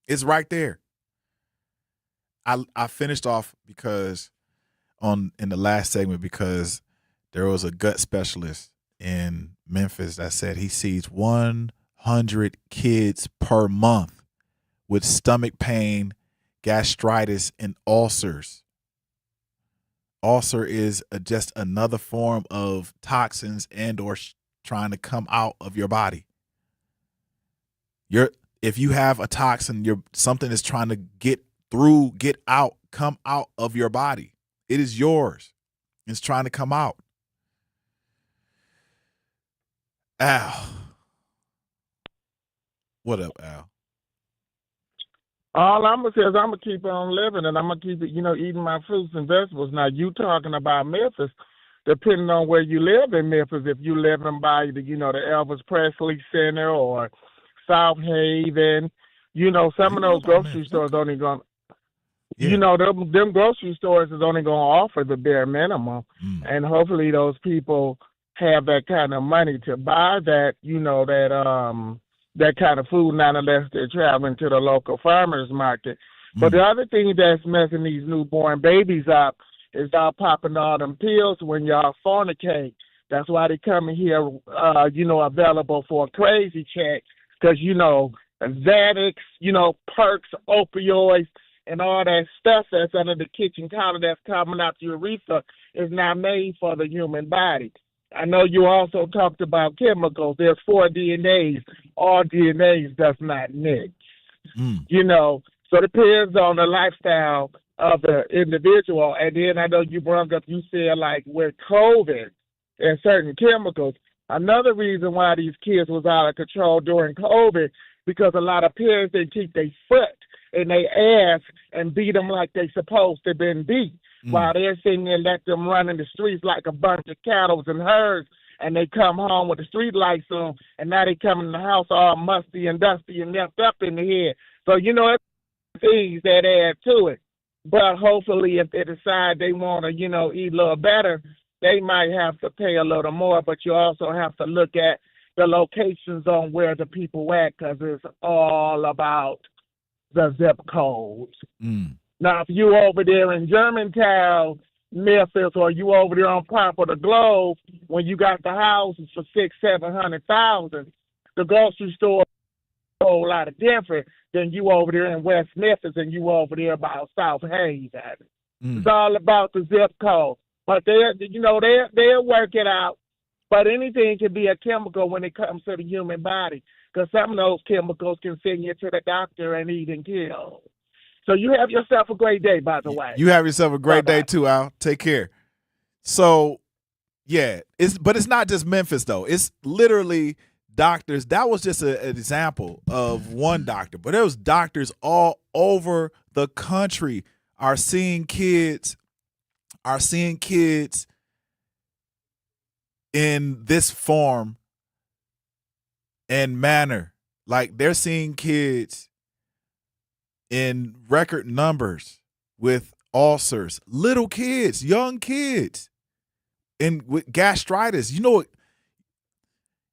It's right there. I finished off because in the last segment because there was a gut specialist in Memphis that said he sees 100 kids per month with stomach pain, gastritis, and ulcers. ulcer is just another form of toxins and or trying to come out of your body. If you have a toxin, something is trying to get through, get out, come out of your body. It is yours. It's trying to come out. Al. What up, Al? All I'm gonna say is I'm gonna keep on living, and I'm gonna keep it, eating my fruits and vegetables. Now you talking about Memphis, depending on where you live in Memphis, if you living by the Elvis Presley Center or South Haven, some of those grocery stores only gonna, them grocery stores is only gonna offer the bare minimum, and hopefully those people have that kind of money to buy that, that kind of food, not unless they're traveling to the local farmers market. But the other thing that's messing these newborn babies up is y'all popping all them pills when y'all fornicate. That's why they coming here, available for a crazy check, because, Xanax, perks, opioids, and all that stuff that's under the kitchen counter that's coming out the urethra is not made for the human body. I know you also talked about chemicals. There's 4 DNAs. All DNAs does not mix. So it depends on the lifestyle of the individual. And then I know you brought up, you said like with COVID and certain chemicals, another reason why these kids was out of control during COVID, because a lot of parents, they keep their foot in their ass and beat them like they supposed to been beat. While they're sitting there, let them run in the streets like a bunch of cattle and herds, and they come home with the street lights on, and now they come in the house all musty and dusty and left up in the head. So, it's things that add to it. But hopefully if they decide they want to, eat a little better, they might have to pay a little more, but you also have to look at the locations on where the people at, because it's all about the zip codes. Now, if you over there in Germantown, Memphis, or you over there on top of the globe, when you got the houses for $600,000-$700,000, the grocery store is a whole lot of different than you over there in West Memphis and you over there about South Haven. It's all about the zip code. But they'll work it out. But anything can be a chemical when it comes to the human body, because some of those chemicals can send you to the doctor and even kill. So you have yourself a great day, by the way. You have yourself a great day too, Al. Take care. So, yeah, but it's not just Memphis though. It's literally doctors. That was just an example of one doctor, but there was doctors all over the country are seeing kids in this form and manner. Like they're seeing kids in record numbers with ulcers, little kids, young kids, and with gastritis.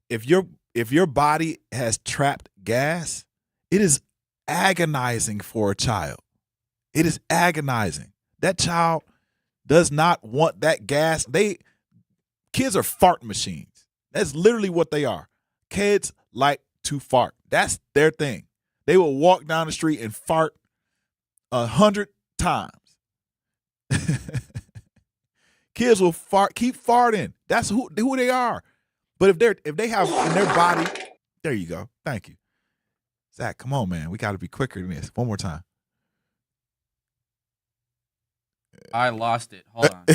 If your body has trapped gas, it is agonizing for a child. It is agonizing. That child does not want that gas. Kids are fart machines. That's literally what they are. Kids like to fart. That's their thing. They will walk down the street and fart 100 times. Kids will keep farting. That's who they are. But if they have in their body, there you go. Thank you, Zach. Come on, man. We got to be quicker than this. One more time. I lost it. Hold on.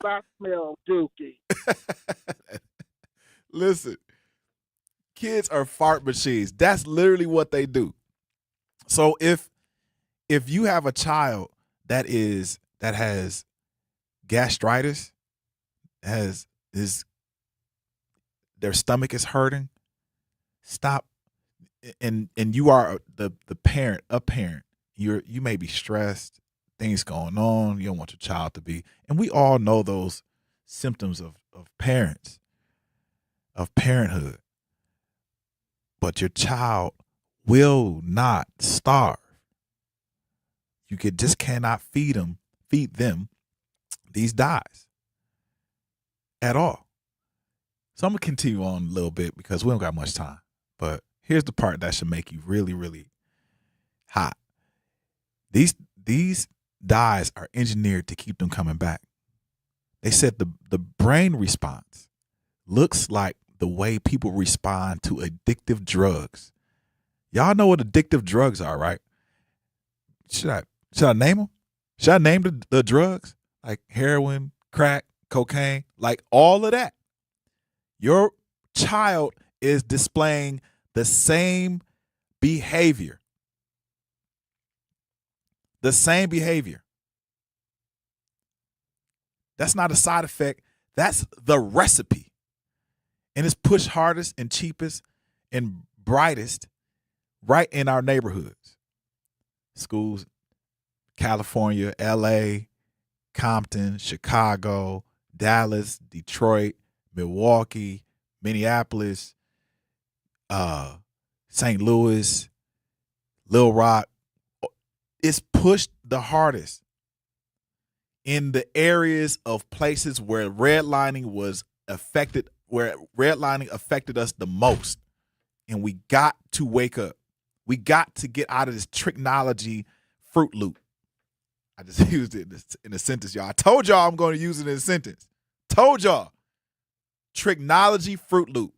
I smell dookie. Listen, kids are fart machines. That's literally what they do. So if you have a child that has gastritis, their stomach is hurting, stop. And you are a parent. You may be stressed, things going on. You don't want your child to be, and we all know those symptoms of parents, of parenthood. But your child will not starve. You just cannot feed them these dyes at all. So I'm gonna continue on a little bit because we don't got much time. But here's the part that should make you really, really hot. These dyes are engineered to keep them coming back. They said the brain response looks like the way people respond to addictive drugs. Y'all know what addictive drugs are, right? Should I name them? Should I name the drugs? Like heroin, crack, cocaine, like all of that. Your child is displaying the same behavior. The same behavior. That's not a side effect. That's the recipe. And it's pushed hardest and cheapest and brightest right in our neighborhoods. Schools, California, LA, Compton, Chicago, Dallas, Detroit, Milwaukee, Minneapolis, St. Louis, Little Rock. It's pushed the hardest in the areas of places where redlining was affected, where redlining affected us the most. And we got to wake up. We got to get out of this technology Fruit Loop. I just used it in a sentence, y'all. I told y'all I'm going to use it in a sentence. Told y'all. Technology Fruit Loop.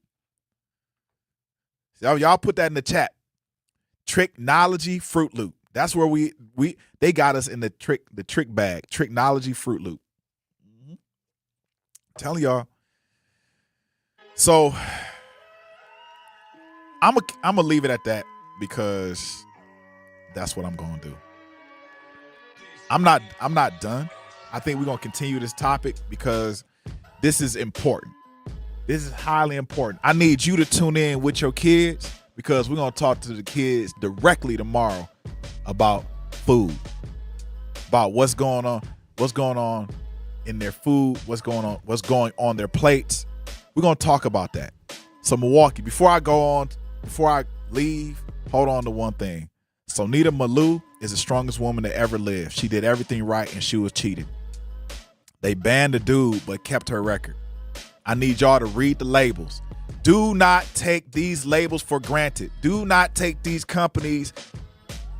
So y'all put that in the chat. Technology Fruit Loop. That's where they got us in the trick bag. Technology Fruit Loop. Mm-hmm. Telling y'all. So I'm gonna leave it at that because that's what I'm gonna do. I'm not done. I think we're gonna continue this topic because this is important. This is highly important. I need you to tune in with your kids because we're gonna talk to the kids directly tomorrow about food, about what's going on in their food, what's going on their plates. We're gonna talk about that. So Milwaukee, before I leave, hold on to one thing. Sonita Malou is the strongest woman that ever lived. She did everything right and she was cheated. They banned the dude but kept her record. I need y'all to read the labels. Do not take these labels for granted. Do not take these companies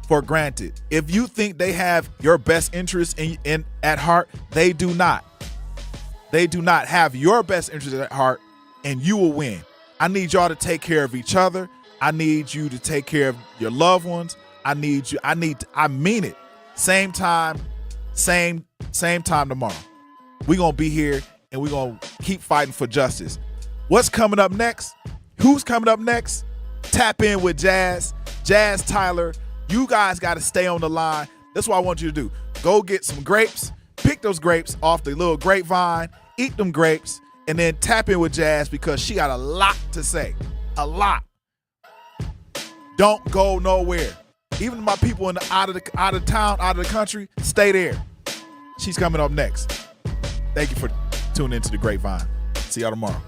for granted. If you think they have your best interest in at heart, they do not. They do not have your best interest at heart, and you will win. I need y'all to take care of each other. I need you to take care of your loved ones. I mean it. Same time tomorrow. We're going to be here and we're going to keep fighting for justice. What's coming up next? Who's coming up next? Tap in with Jazz Tyler. You guys got to stay on the line. That's what I want you to do. Go get some grapes. Pick those grapes off the little grapevine. Eat them grapes. And then tap in with Jazz because she got a lot to say. A lot. Don't go nowhere. Even my people in the out of town, out of the country, stay there. She's coming up next. Thank you for tuning into the Grapevine. See y'all tomorrow.